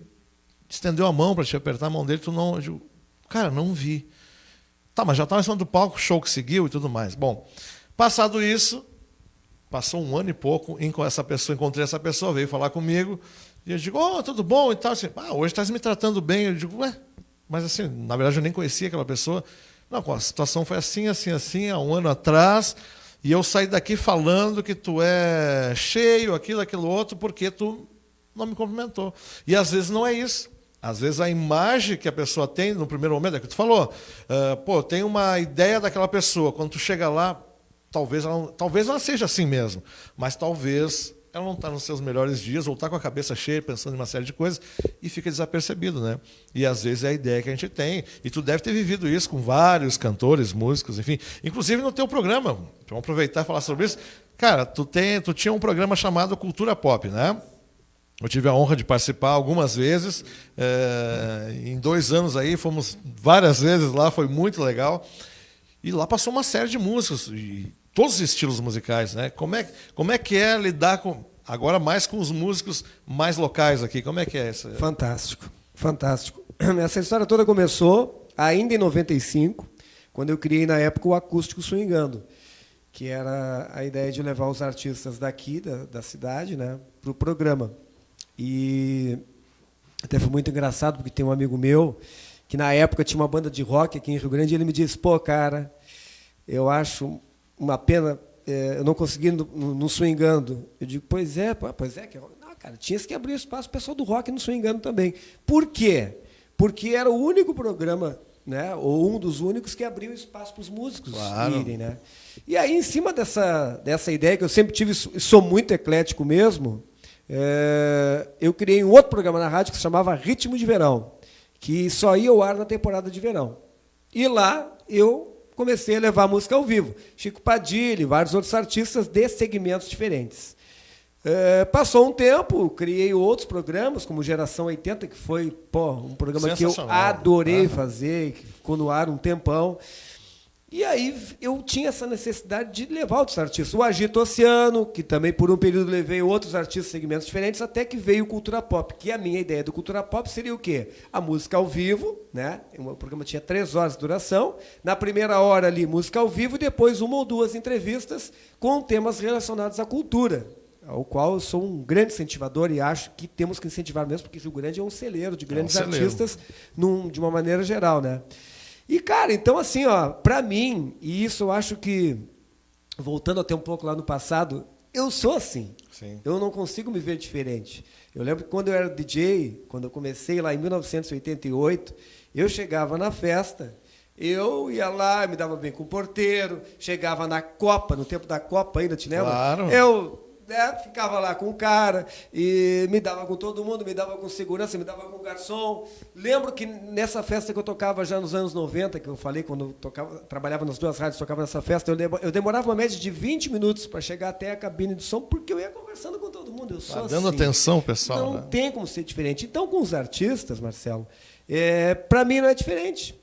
estendeu a mão para te apertar a mão dele, tu não... Eu digo, cara, não vi. Tá, mas já estava em cima do palco, show que seguiu e tudo mais. Bom, passado isso, passou 1 ano e pouco, encontrei essa pessoa, veio falar comigo, e eu digo, tudo bom e tal. Assim, hoje estás me tratando bem. Eu digo, ué, mas assim, na verdade eu nem conhecia aquela pessoa. Não, a situação foi assim, assim, assim, há 1 ano atrás, e eu saí daqui falando que tu é cheio, aquilo outro, porque tu não me cumprimentou. E às vezes não é isso. Às vezes a imagem que a pessoa tem no primeiro momento, é que tu falou, tem uma ideia daquela pessoa, quando tu chega lá, talvez ela seja assim mesmo, mas talvez ela não está nos seus melhores dias, ou está com a cabeça cheia, pensando em uma série de coisas, e fica desapercebido, né? E às vezes é a ideia que a gente tem, e tu deve ter vivido isso com vários cantores, músicos, enfim, inclusive no teu programa, vamos aproveitar e falar sobre isso. Cara, tu tinha um programa chamado Cultura Pop, né? Eu tive a honra de participar algumas vezes, em 2 anos aí, fomos várias vezes lá, foi muito legal. E lá passou uma série de músicos, e todos os estilos musicais, né? Como é que é lidar agora mais com os músicos mais locais aqui? Como é que é isso?
Fantástico, fantástico. Essa história toda começou ainda em 95, quando eu criei na época o Acústico Swingando, que era a ideia de levar os artistas daqui, da cidade, né, para o programa. E até foi muito engraçado, porque tem um amigo meu que na época tinha uma banda de rock aqui em Rio Grande, e ele me disse, cara, eu acho uma pena eu não consegui no Swingando. Eu digo, pois é. Não, cara, tinha que abrir espaço para o pessoal do rock no Swingando também. Por quê? Porque era o único programa, né, ou um dos únicos que abriu espaço para os músicos irem, né? E aí, em cima dessa ideia, que eu sempre tive, sou muito eclético mesmo, eu criei um outro programa na rádio que se chamava Ritmo de Verão, que só ia ao ar na temporada de verão. E lá eu comecei a levar música ao vivo. Chico Padilha, vários outros artistas de segmentos diferentes. Passou um tempo, criei outros programas, como Geração 80, que foi um programa que eu adorei fazer, que ficou no ar um tempão. E aí eu tinha essa necessidade de levar outros artistas. O Agito Oceano, que também por um período levei outros artistas de segmentos diferentes, até que veio o Cultura Pop, que a minha ideia do Cultura Pop seria o quê? A música ao vivo, né? O programa tinha 3 horas de duração. Na primeira hora ali, música ao vivo, e depois 1 ou 2 entrevistas com temas relacionados à cultura, ao qual eu sou um grande incentivador e acho que temos que incentivar mesmo, porque Rio Grande é um celeiro de grandes artistas de uma maneira geral, né? E, cara, então, assim, para mim, e isso eu acho que, voltando até um pouco lá no passado, eu sou assim. Sim. Eu não consigo me ver diferente. Eu lembro que quando eu era DJ, quando eu comecei lá em 1988, eu chegava na festa, eu ia lá, me dava bem com o porteiro, chegava na Copa, no tempo da Copa ainda, te lembra?
Claro.
Eu ficava lá com o cara e me dava com todo mundo, me dava com segurança, me dava com o garçom. Lembro que nessa festa que eu tocava já nos anos 90, que eu falei, quando eu trabalhava nas 2 rádios, tocava nessa festa, eu demorava uma média de 20 minutos para chegar até a cabine de som, porque eu ia conversando com todo mundo. Eu sou
dando
assim.
Atenção, pessoal.
Não tem como ser diferente. Então, com os artistas, Marcelo, para mim não é diferente.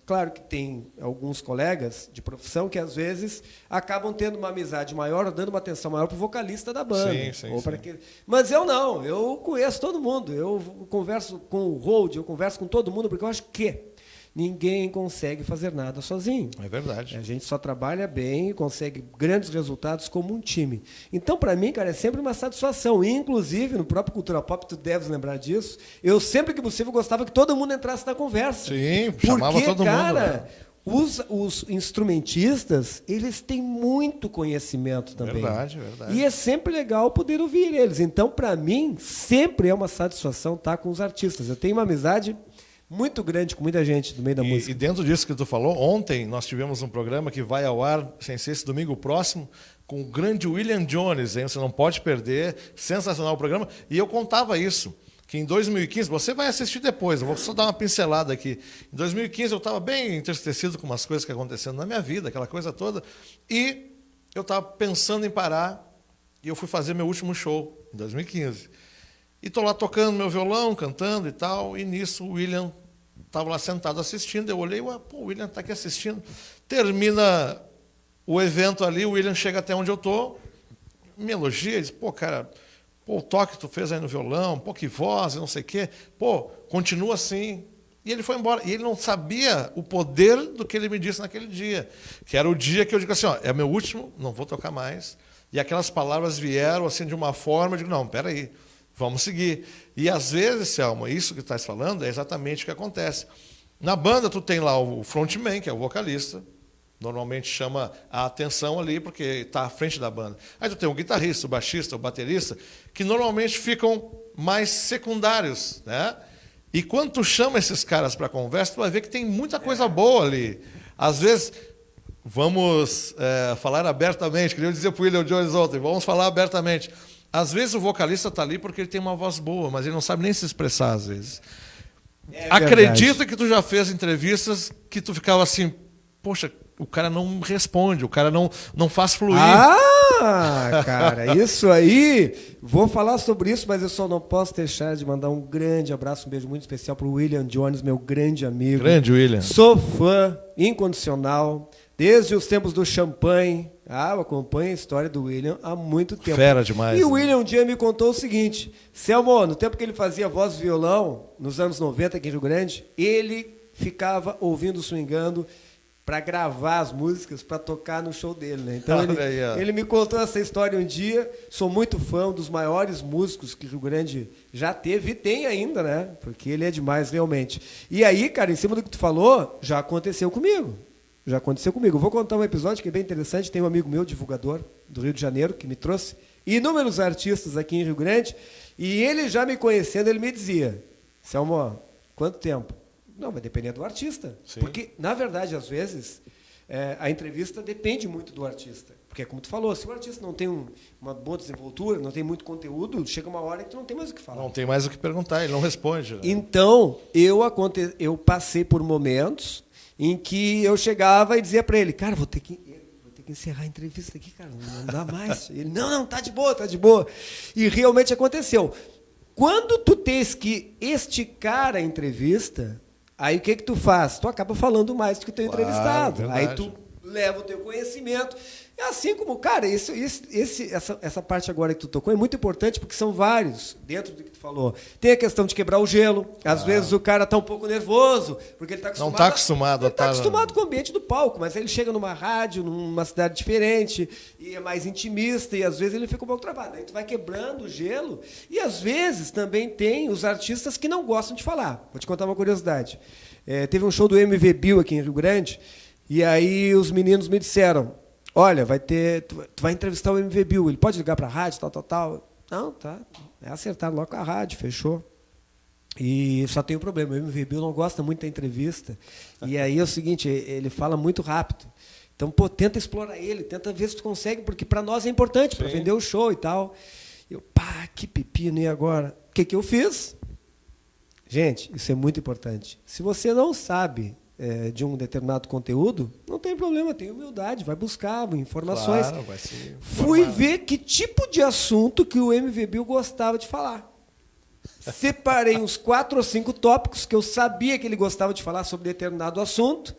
Claro que tem alguns colegas de profissão que, às vezes, acabam tendo uma amizade maior, dando uma atenção maior para o vocalista da banda.
Sim.
Mas eu não, eu conheço todo mundo. Eu converso com o Hold, eu converso com todo mundo, porque eu acho que ninguém consegue fazer nada sozinho.
É verdade.
A gente só trabalha bem e consegue grandes resultados como um time. Então, para mim, cara, é sempre uma satisfação. E, inclusive, no próprio Cultura Pop, tu deves lembrar disso, eu sempre que possível gostava que todo mundo entrasse na conversa.
Sim, chamava todo mundo.
Cara, os instrumentistas, eles têm muito conhecimento também.
Verdade.
E é sempre legal poder ouvir eles. Então, para mim, sempre é uma satisfação estar com os artistas. Eu tenho uma amizade muito grande com muita gente do meio da música.
E dentro disso que tu falou, ontem nós tivemos um programa que vai ao ar, sem ser esse domingo próximo, com o grande William Jones, hein? Você não pode perder, sensacional o programa. E eu contava isso, que em 2015, você vai assistir depois, eu vou só dar uma pincelada aqui. Em 2015 eu estava bem entristecido com umas coisas que acontecendo na minha vida, aquela coisa toda, e eu estava pensando em parar, e eu fui fazer meu último show, em 2015. E estou lá tocando meu violão, cantando e tal, e nisso o William estava lá sentado assistindo, eu olhei, o William está aqui assistindo. Termina o evento ali, o William chega até onde eu estou, me elogia, diz, cara, Pô, o toque que tu fez aí no violão, pô, que voz, e não sei o quê. Pô, continua assim. E ele foi embora. E ele não sabia o poder do que ele me disse naquele dia. Que era o dia que eu digo assim, ó, é meu último, não vou tocar mais. E aquelas palavras vieram assim de uma forma, eu digo, não, peraí, vamos seguir. E às vezes, Selma, isso que tu estás falando é exatamente o que acontece. Na banda tu tem lá o frontman, que é o vocalista, normalmente chama a atenção ali porque está à frente da banda. Aí tu tem o guitarrista, o baixista, o baterista, que normalmente ficam mais secundários, né? E quando tu chama esses caras para conversa, tu vai ver que tem muita coisa boa ali. Às vezes, vamos falar abertamente, queria dizer para o William Jones ontem, vamos falar abertamente. Às vezes o vocalista está ali porque ele tem uma voz boa, mas ele não sabe nem se expressar às vezes. Acredita que tu já fez entrevistas que tu ficava assim, poxa, o cara não responde, o cara não faz fluir.
Ah, cara, isso aí, vou falar sobre isso, mas eu só não posso deixar de mandar um grande abraço, um beijo muito especial para o William Jones, meu grande amigo.
Grande William.
Sou fã incondicional, desde os tempos do champanhe. Eu acompanho a história do William há muito tempo.
Fera demais.
E o William um dia me contou o seguinte, Selmo, no tempo que ele fazia voz e violão, nos anos 90 aqui em Rio Grande, ele ficava ouvindo o swingando para gravar as músicas, para tocar no show dele, né? Então ele me contou essa história um dia. Sou muito fã, um dos maiores músicos que Rio Grande já teve e tem ainda, né? Porque ele é demais realmente. E aí, cara, em cima do que tu falou, já aconteceu comigo. Já aconteceu comigo. Vou contar um episódio que é bem interessante. Tem um amigo meu, divulgador do Rio de Janeiro, que me trouxe inúmeros artistas aqui em Rio Grande. E ele já me conhecendo, ele me dizia, Selmo, quanto tempo? Não, vai depender do artista. Sim. Porque, na verdade, às vezes, a entrevista depende muito do artista. Porque, como tu falou, se o artista não tem uma boa desenvoltura, não tem muito conteúdo, chega uma hora que tu não tem mais o que falar.
Não tem mais o que perguntar, ele não responde. Né?
Então, eu passei por momentos em que eu chegava e dizia para ele, cara, vou ter que encerrar a entrevista aqui, cara, não dá mais. Ele, não, tá de boa, tá de boa. E realmente aconteceu. Quando tu tens que esticar a entrevista, aí o que tu faz? Tu acaba falando mais do que o teu entrevistado.
Verdade.
Aí tu leva o teu conhecimento. É assim como, cara, essa parte agora que tu tocou é muito importante, porque são vários, dentro do que tu falou. Tem a questão de quebrar o gelo. Às vezes o cara está um pouco nervoso, porque ele está acostumado...
Não está acostumado.
Ele está acostumado com o ambiente do palco, mas aí ele chega numa rádio, numa cidade diferente, e é mais intimista, e às vezes ele fica um pouco travado. Aí tu vai quebrando o gelo, e às vezes também tem os artistas que não gostam de falar. Vou te contar uma curiosidade. Teve um show do MV Bill aqui em Rio Grande, e aí os meninos me disseram, olha, tu vai entrevistar o MV Bill, ele pode ligar para a rádio, tal. Não, tá. É acertado logo com a rádio, fechou. E só tem um problema, o MV Bill não gosta muito da entrevista. E aí é o seguinte, ele fala muito rápido. Então, pô, tenta explorar ele, tenta ver se tu consegue, porque para nós é importante, para vender o show e tal. Eu, que pepino, e agora? O que eu fiz? Gente, isso é muito importante. Se você não sabe de um determinado conteúdo, não tem problema, tem humildade, vai buscar informações.
Claro, vai se
Fui ver que tipo de assunto que o MV Bill gostava de falar. Separei uns 4 ou 5 tópicos que eu sabia que ele gostava de falar sobre determinado assunto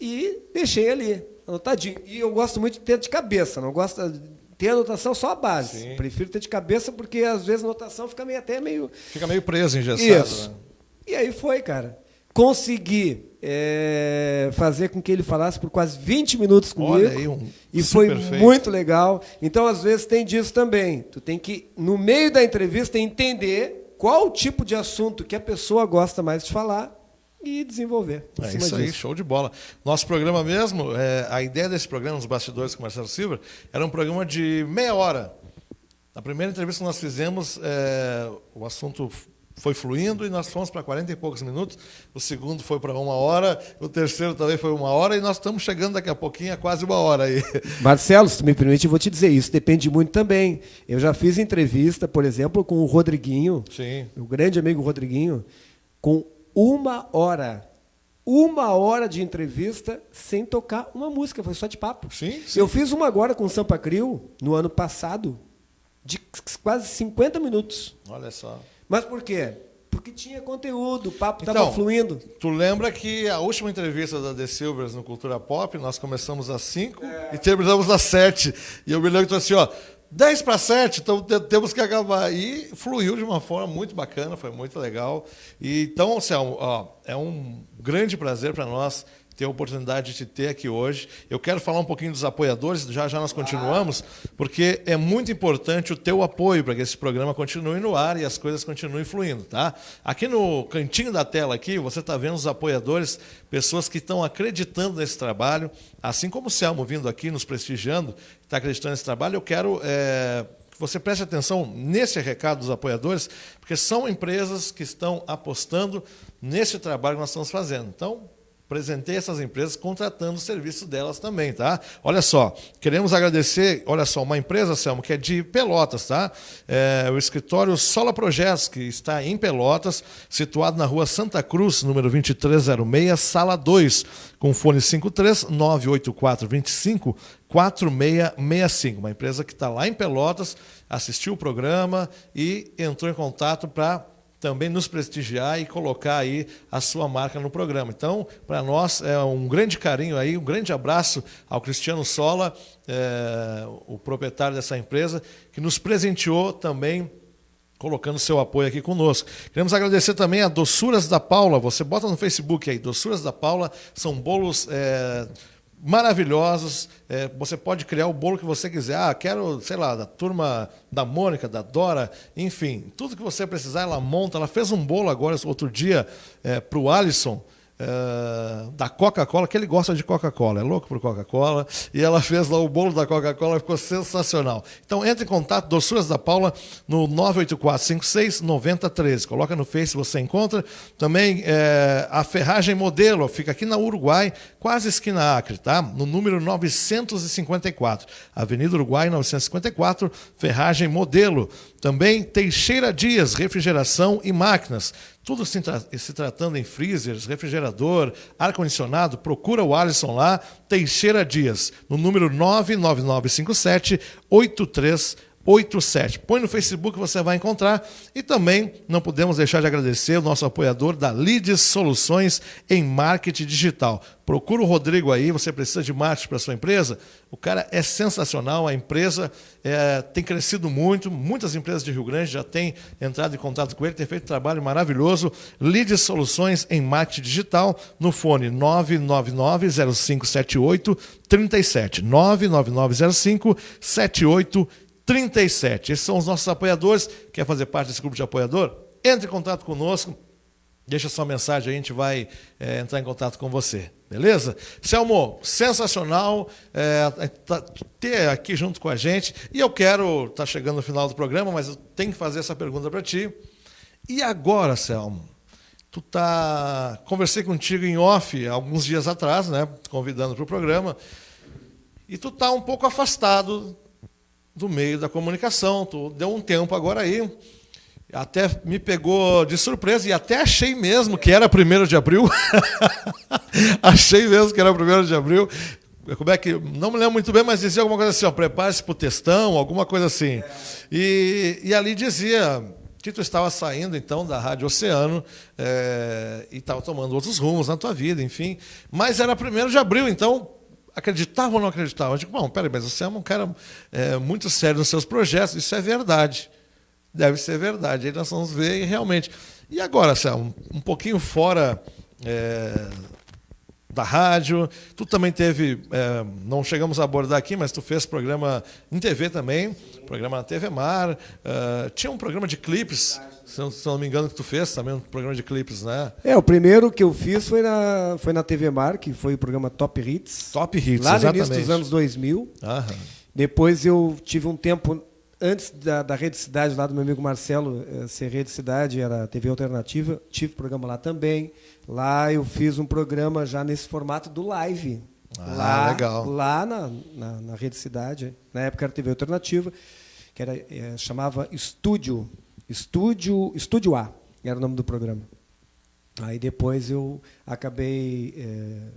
e deixei ali, anotadinho. E eu gosto muito de ter de cabeça, não gosto de ter anotação só a base. Sim. Prefiro ter de cabeça porque às vezes a anotação fica meio...
Fica meio preso, engessado.
Isso.
Né?
E aí foi, cara. Consegui fazer com que ele falasse por quase 20 minutos comigo.
Olha aí,
e foi muito legal. Então, às vezes, tem disso também. Tu tem que, no meio da entrevista, entender qual o tipo de assunto que a pessoa gosta mais de falar e desenvolver.
É isso aí, show de bola. Nosso programa mesmo, a ideia desse programa, Nos Bastidores com Marcelo Silva, era um programa de meia hora. Na primeira entrevista que nós fizemos, o assunto foi fluindo e nós fomos para 40 e poucos minutos. O segundo foi para 1 hora, o terceiro também foi 1 hora e nós estamos chegando daqui a pouquinho a quase 1 hora aí.
Marcelo, se tu me permite, eu vou te dizer, isso depende muito também. Eu já fiz entrevista, por exemplo, com o Rodriguinho,
sim,
o grande amigo Rodriguinho, com 1 hora. 1 hora de entrevista sem tocar uma música, foi só de papo.
Sim.
Eu fiz uma agora com o Sampa Crio, no ano passado, de quase 50 minutos.
Olha só.
Mas por quê? Porque tinha conteúdo, o papo estava fluindo.
Tu lembra que a última entrevista da The Silvers no Cultura Pop, nós começamos às 5 e terminamos às 7. E eu me lembro que tu assim, 10 para 7, então temos que acabar. E fluiu de uma forma muito bacana, foi muito legal. E, então, Selmo, é um grande prazer para nós ter a oportunidade de te ter aqui hoje. Eu quero falar um pouquinho dos apoiadores, já nós continuamos, porque é muito importante o teu apoio para que esse programa continue no ar e as coisas continuem fluindo, tá? Aqui no cantinho da tela aqui, você está vendo os apoiadores, pessoas que estão acreditando nesse trabalho, assim como o Selmo vindo aqui nos prestigiando, está acreditando nesse trabalho. Eu quero que você preste atenção nesse recado dos apoiadores, porque são empresas que estão apostando nesse trabalho que nós estamos fazendo. Então, apresentei essas empresas contratando o serviço delas também, tá? Olha só, queremos agradecer, olha só, uma empresa, Selmo, que é de Pelotas, tá? O escritório Sola Projetos, que está em Pelotas, situado na rua Santa Cruz, número 2306, sala 2, com fone 53-98425-4665. Uma empresa que está lá em Pelotas, assistiu o programa e entrou em contato para também nos prestigiar e colocar aí a sua marca no programa. Então, para nós é um grande carinho aí, um grande abraço ao Cristiano Sola, o proprietário dessa empresa, que nos presenteou também colocando seu apoio aqui conosco. Queremos agradecer também a Doçuras da Paula. Você bota no Facebook aí, Doçuras da Paula, são bolos maravilhosos. Você pode criar o bolo que você quiser. Quero, sei lá, da turma da Mônica, da Dora, enfim, tudo que você precisar, ela monta. Ela fez um bolo agora, outro dia, para o Alisson, da Coca-Cola, que ele gosta de Coca-Cola, é louco por Coca-Cola, e ela fez lá o bolo da Coca-Cola, ficou sensacional. Então entre em contato, Doçuras da Paula, no 984569013, coloca no Face, você encontra. Também a Ferragem Modelo, fica aqui na Uruguai, quase esquina Acre, tá? No número 954, Avenida Uruguai 954, Ferragem Modelo. Também Teixeira Dias, refrigeração e máquinas. Tudo se tratando em freezers, refrigerador, ar-condicionado, procura o Alisson lá, Teixeira Dias, no número 99957-8387. Põe no Facebook, você vai encontrar. E também não podemos deixar de agradecer o nosso apoiador da Lides Soluções em Marketing Digital. Procura o Rodrigo aí, você precisa de marketing para sua empresa. O cara é sensacional, a empresa tem crescido muito, muitas empresas de Rio Grande já têm entrado em contato com ele, tem feito um trabalho maravilhoso. Lides Soluções em Marketing Digital, no fone 999-0578-37. 999-0578-37. Esses são os nossos apoiadores. Quer fazer parte desse grupo de apoiador? Entre em contato conosco. Deixa sua mensagem, a gente vai entrar em contato com você. Beleza? Selmo, sensacional ter aqui junto com a gente. E eu quero, tá chegando no final do programa, mas eu tenho que fazer essa pergunta para ti. E agora, Selmo? Conversei contigo em off alguns dias atrás, né? Convidando para o programa. E tu tá um pouco afastado do meio da comunicação. Tu deu um tempo agora aí. Até me pegou de surpresa e até achei mesmo que era 1º de abril. Achei mesmo que era 1º de abril. Como é que... Não me lembro muito bem, mas dizia alguma coisa assim, prepare-se para o textão, alguma coisa assim. E ali dizia que tu estava saindo, então, da Rádio Oceano e estava tomando outros rumos na tua vida, enfim. Mas era 1º de abril, então... Acreditava ou não acreditava? Eu digo, bom, peraí, mas você é um cara muito sério nos seus projetos, isso é verdade. Deve ser verdade. Aí nós vamos ver e realmente. E agora, Selmo, um pouquinho fora da rádio, tu também teve, não chegamos a abordar aqui, mas tu fez programa em TV também, programa na TV Mar, tinha um programa de clipes, se não me engano, que tu fez também, um programa de clipes, né?
O primeiro que eu fiz foi na TV Mar, que foi o programa Top Hits.
Top Hits,
lá
exatamente.
no início dos anos 2000.
Aham.
Depois eu tive um tempo... Antes da Rede Cidade, lá do meu amigo Marcelo, ser Rede Cidade, era TV Alternativa, tive programa lá também. Lá eu fiz um programa já nesse formato do live.
Legal.
Lá na Rede Cidade, na época era TV Alternativa, que chamava Estúdio A, era o nome do programa. Aí depois eu acabei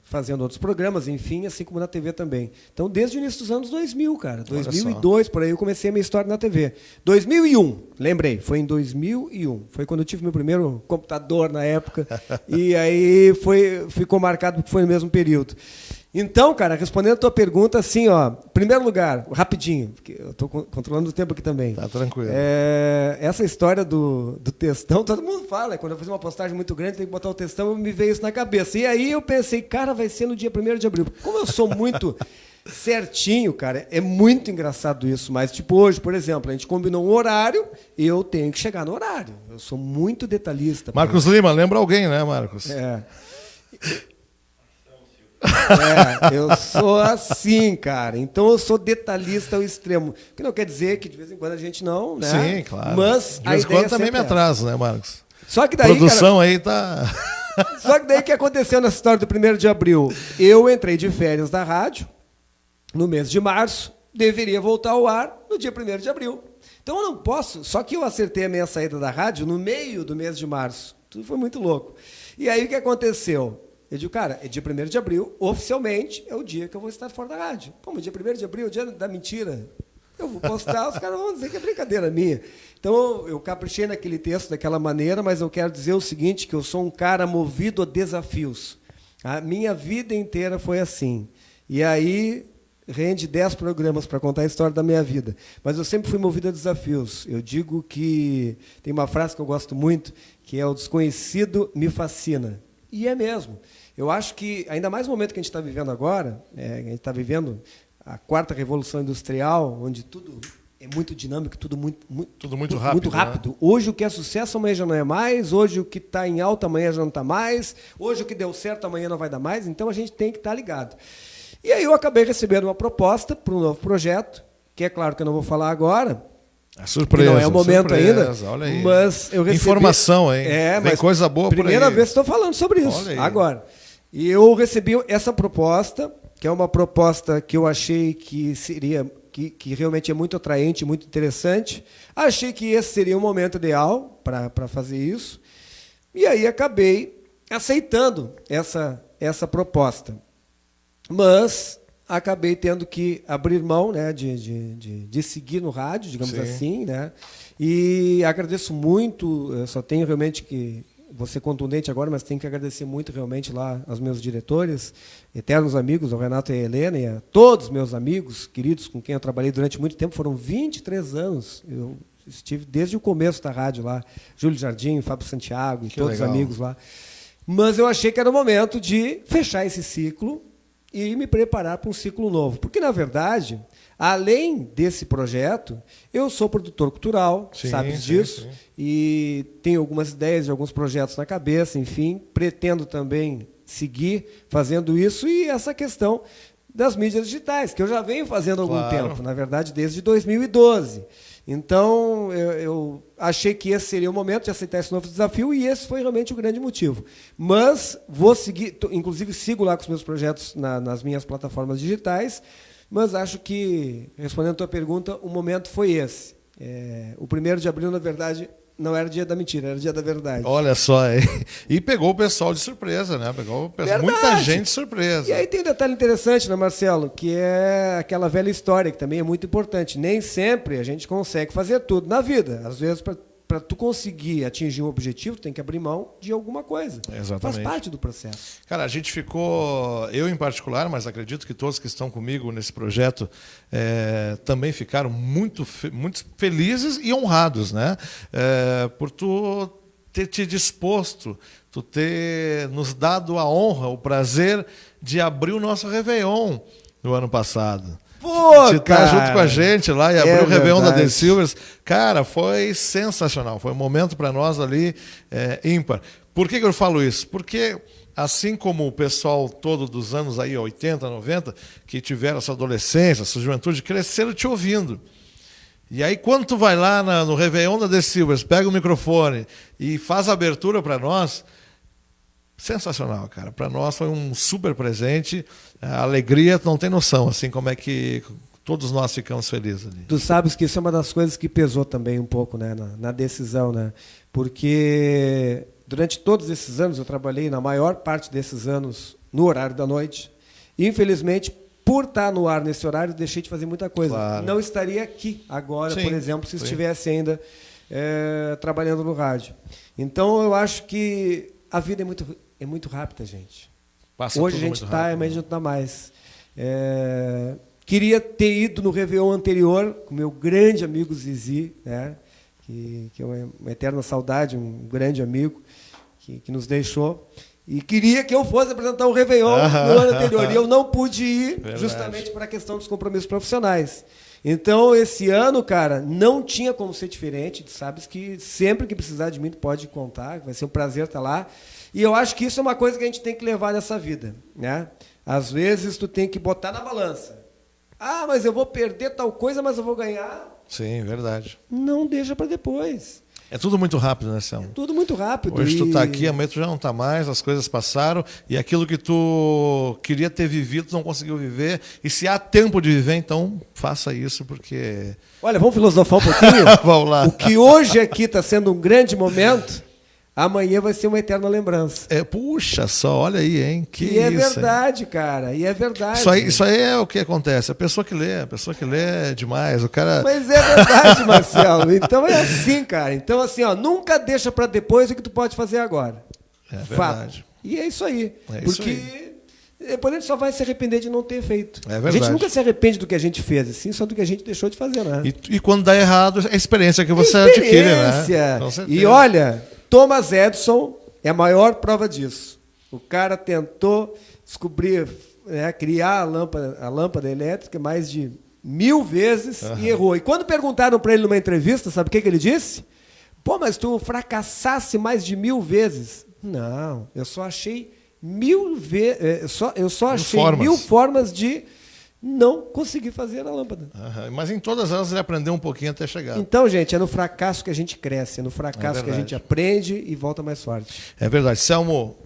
fazendo outros programas, enfim, assim como na TV também. Então, desde o início dos anos 2000, cara. 2002, por aí, eu comecei a minha história na TV. 2001, lembrei, foi em 2001. Foi quando eu tive meu primeiro computador na época. E aí ficou marcado porque foi no mesmo período. Então, cara, respondendo a tua pergunta, assim, ó, em primeiro lugar, rapidinho, porque eu estou controlando o tempo aqui também.
Tá tranquilo.
Essa história do textão, todo mundo fala, quando eu fiz uma postagem muito grande, tem que botar o textão, me veio isso na cabeça. E aí eu pensei, cara, vai ser no dia 1º de abril. Como eu sou muito certinho, cara, é muito engraçado isso, mas tipo hoje, por exemplo, a gente combinou um horário e eu tenho que chegar no horário. Eu sou muito detalhista.
Marcos Lima, lembra alguém, né, Marcos?
Eu sou assim, cara. Então eu sou detalhista ao extremo. O que não quer dizer que de vez em quando a gente não, né?
Sim, claro.
Mas
de vez em quando também me atraso, né, Marcos?
Só que daí,
produção, cara, aí tá...
Só que daí o que aconteceu nessa história do 1º de abril? Eu entrei de férias da rádio no mês de março, deveria voltar ao ar no dia 1º de abril. Então eu não posso, só que eu acertei a minha saída da rádio no meio do mês de março. Tudo foi muito louco. E aí o que aconteceu? Eu digo, cara, é dia 1º de abril, oficialmente é o dia que eu vou estar fora da rádio. Como dia 1º de abril é o dia da mentira. Eu vou postar, os caras vão dizer que é brincadeira minha. Então eu caprichei naquele texto daquela maneira, mas eu quero dizer o seguinte, que eu sou um cara movido a desafios. A minha vida inteira foi assim. E aí rende 10 programas para contar a história da minha vida. Mas eu sempre fui movido a desafios. Eu digo que tem uma frase que eu gosto muito, que é o desconhecido me fascina. E é mesmo. Eu acho que, ainda mais no momento que a gente está vivendo agora, a gente está vivendo a 4ª Revolução Industrial, onde tudo é muito dinâmico, tudo muito rápido. Muito rápido. Né? Hoje o que é sucesso amanhã já não é mais, hoje o que está em alta amanhã já não está mais, hoje o que deu certo amanhã não vai dar mais, então a gente tem que estar ligado. E aí eu acabei recebendo uma proposta para um novo projeto, que é claro que eu não vou falar agora,
surpresa,
não é o momento ainda,
olha aí.
Mas eu recebi...
Informação, hein? Vem coisa boa por aí.
Primeira vez que estou falando sobre isso, agora. E eu recebi essa proposta, que é uma proposta que eu achei que seria, que realmente é muito atraente, muito interessante. Achei que esse seria o momento ideal para fazer isso. E aí acabei aceitando essa proposta. Mas acabei tendo que abrir mão, né, de seguir no rádio, digamos assim, né? E agradeço muito, eu só tenho realmente que vou ser contundente agora, mas tenho que agradecer muito realmente lá aos meus diretores, eternos amigos, ao Renato e a Helena, e a todos os meus amigos queridos com quem eu trabalhei durante muito tempo, foram 23 anos. Eu estive desde o começo da rádio lá, Júlio Jardim, Fábio Santiago e todos os amigos lá. Mas eu achei que era o momento de fechar esse ciclo e me preparar para um ciclo novo. Porque, na verdade, além desse projeto, eu sou produtor cultural, sabes disso, sim. E tenho algumas ideias de alguns projetos na cabeça, enfim, pretendo também seguir fazendo isso e essa questão das mídias digitais, que eu já venho fazendo há algum tempo, na verdade, desde 2012. Então, eu achei que esse seria o momento de aceitar esse novo desafio e esse foi realmente o grande motivo. Mas vou seguir, inclusive sigo lá com os meus projetos nas minhas plataformas digitais, mas acho que, respondendo a tua pergunta, o momento foi esse. O 1º de abril, na verdade, não era o dia da mentira, era o dia da verdade.
Olha só, e pegou o pessoal de surpresa, né? Pegou muita gente de surpresa.
E aí tem um detalhe interessante, né, Marcelo? Que é aquela velha história, que também é muito importante. Nem sempre a gente consegue fazer tudo na vida. Às vezes, para tu conseguir atingir um objetivo, tu tem que abrir mão de alguma coisa.
Exatamente.
Faz parte do processo.
Cara, a gente ficou, eu em particular, mas acredito que todos que estão comigo nesse projeto também ficaram muito felizes e honrados, né? Por tu ter te disposto, tu ter nos dado a honra, o prazer de abrir o nosso Réveillon no ano passado.
Pô,
de estar junto com a gente lá e abrir o Réveillon da The Silvers. Cara, foi sensacional. Foi um momento para nós ali ímpar. Por que eu falo isso? Porque, assim como o pessoal todo dos anos aí, 80, 90, que tiveram essa adolescência, essa juventude, cresceram te ouvindo. E aí, quando tu vai lá no Réveillon da The Silvers, pega o microfone e faz a abertura para nós, sensacional, cara. Para nós foi um super presente. A alegria, tu não tem noção, assim, como é que todos nós ficamos felizes ali.
Tu sabes que isso é uma das coisas que pesou também um pouco, né, na decisão, né? Porque durante todos esses anos, eu trabalhei na maior parte desses anos no horário da noite. E, infelizmente, por estar no ar nesse horário, deixei de fazer muita coisa. Claro. Não estaria aqui agora, por exemplo, se estivesse ainda trabalhando no rádio. Então, eu acho que a vida é muito rápida, gente.
Passa
Hoje a
tudo
gente
muito
está,
rápido.
mas a gente não está mais. Queria ter ido no Réveillon anterior com meu grande amigo Zizi, né? que é uma eterna saudade, um grande amigo que nos deixou. E queria que eu fosse apresentar o Réveillon no ano anterior. E eu não pude ir,
Verdade.
justamente por a questão dos compromissos profissionais. Então, esse ano, cara, não tinha como ser diferente. Tu sabes que sempre que precisar de mim, tu pode contar. Vai ser um prazer estar lá. E eu acho que isso é uma coisa que a gente tem que levar nessa vida, né? Às vezes, tu tem que botar na balança. Ah, mas eu vou perder tal coisa, mas eu vou ganhar.
Sim, verdade.
Não deixa para depois.
É tudo muito rápido, né, Selmo?
Tudo muito rápido.
Hoje tu tá aqui, amanhã tu já não tá mais, as coisas passaram, e aquilo que tu queria ter vivido, tu não conseguiu viver. E se há tempo de viver, então faça isso, porque...
Olha, vamos filosofar um pouquinho?
Vamos lá.
O que hoje aqui está sendo um grande momento, amanhã vai ser uma eterna lembrança.
Puxa só, olha aí, hein? Que
E é
isso,
verdade, cara. E é verdade.
Isso aí é o que acontece. A pessoa que lê é demais. O cara...
Mas é verdade, Marcelo. Então é assim, cara. Então, assim, ó, nunca deixa para depois o que tu pode fazer agora.
É
Fato.
verdade.
E é isso aí.
É isso
Porque depois a gente só vai se arrepender de não ter feito.
É
A
verdade.
gente nunca se arrepende do que a gente fez, assim, só do que a gente deixou de fazer, né?
E quando dá errado, é a experiência que você adquire, né? Com certeza.
E olha, Thomas Edison é a maior prova disso. O cara tentou descobrir, criar a lâmpada elétrica mais de 1000 vezes e errou. E quando perguntaram para ele numa entrevista, sabe o que ele disse? Pô, mas tu fracassasse mais de 1000 vezes. Não, eu só achei 1000 vezes. Eu só achei 1000 formas de não conseguir fazer a lâmpada.
Mas em todas elas ele aprendeu um pouquinho até chegar.
Então, gente, é no fracasso que a gente cresce, é no fracasso que a gente aprende e volta mais forte.
É verdade. Selmo,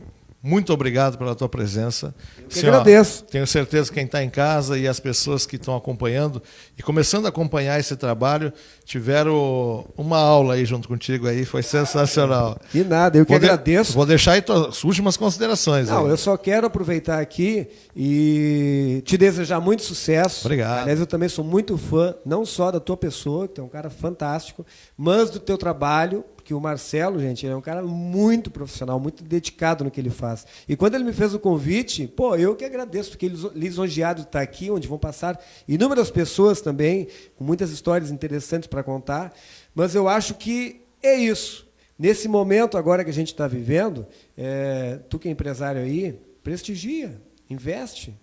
muito obrigado pela tua presença.
Eu que agradeço.
Tenho certeza que quem está em casa e as pessoas que estão acompanhando e começando a acompanhar esse trabalho tiveram uma aula aí junto contigo aí, foi sensacional.
E nada, eu que agradeço.
Vou deixar aí tuas últimas considerações.
Não,
aí.
eu só quero aproveitar aqui e te desejar muito sucesso.
Obrigado.
Aliás, eu também sou muito fã, não só da tua pessoa, que tu é um cara fantástico, mas do teu trabalho, porque o Marcelo, gente, ele é um cara muito profissional, muito dedicado no que ele faz. E quando ele me fez o convite, pô, eu que agradeço, fiquei lisonjeado de estar aqui, onde vão passar inúmeras pessoas também, com muitas histórias interessantes para contar. Mas eu acho que é isso. Nesse momento agora que a gente está vivendo, tu que é empresário aí, prestigia, investe.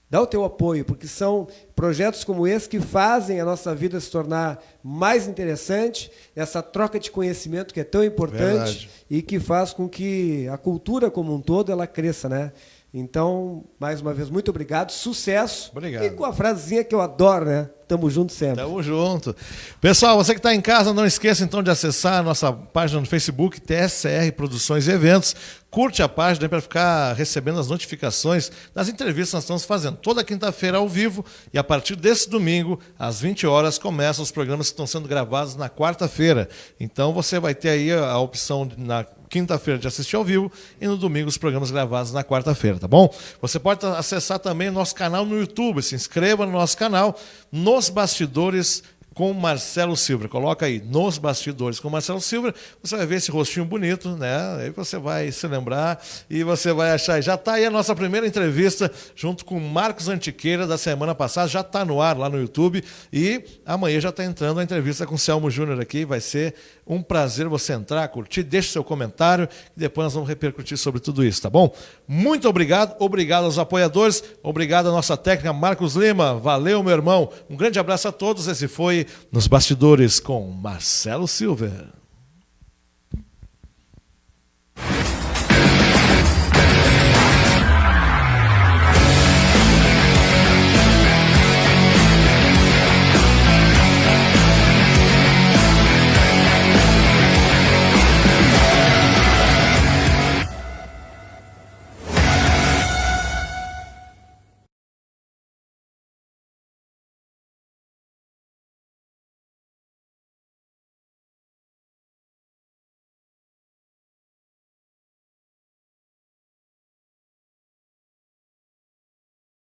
Dá o teu apoio, porque são projetos como esse que fazem a nossa vida se tornar mais interessante, essa troca de conhecimento que é tão importante. Verdade. E que faz com que a cultura como um todo ela cresça, né? Então, mais uma vez, muito obrigado, sucesso.
Obrigado.
E com a frasezinha que eu adoro, né? Tamo junto sempre.
Tamo junto. Pessoal, você que está em casa, não esqueça então de acessar a nossa página no Facebook, TSR Produções e Eventos. Curte a página para ficar recebendo as notificações das entrevistas que nós estamos fazendo. Toda quinta-feira ao vivo e a partir desse domingo, às 20 horas, começam os programas que estão sendo gravados na quarta-feira. Então você vai ter aí a opção na quinta-feira de assistir ao vivo e no domingo os programas gravados na quarta-feira, tá bom? Você pode acessar também o nosso canal no YouTube, se inscreva no nosso canal, Nos Bastidores com Marcelo Silva. Coloca aí, Nos Bastidores com Marcelo Silva, você vai ver esse rostinho bonito, né? Aí você vai se lembrar e você vai achar. Já está aí a nossa primeira entrevista junto com Marcos Antiqueira da semana passada, já está no ar lá no YouTube e amanhã já está entrando a entrevista com o Selmo Júnior aqui, vai ser um prazer você entrar, curtir, deixe seu comentário e depois nós vamos repercutir sobre tudo isso, tá bom? Muito obrigado, obrigado aos apoiadores, obrigado à nossa técnica Marcos Lima, valeu meu irmão, um grande abraço a todos, esse foi Nos Bastidores com Marcelo Silva.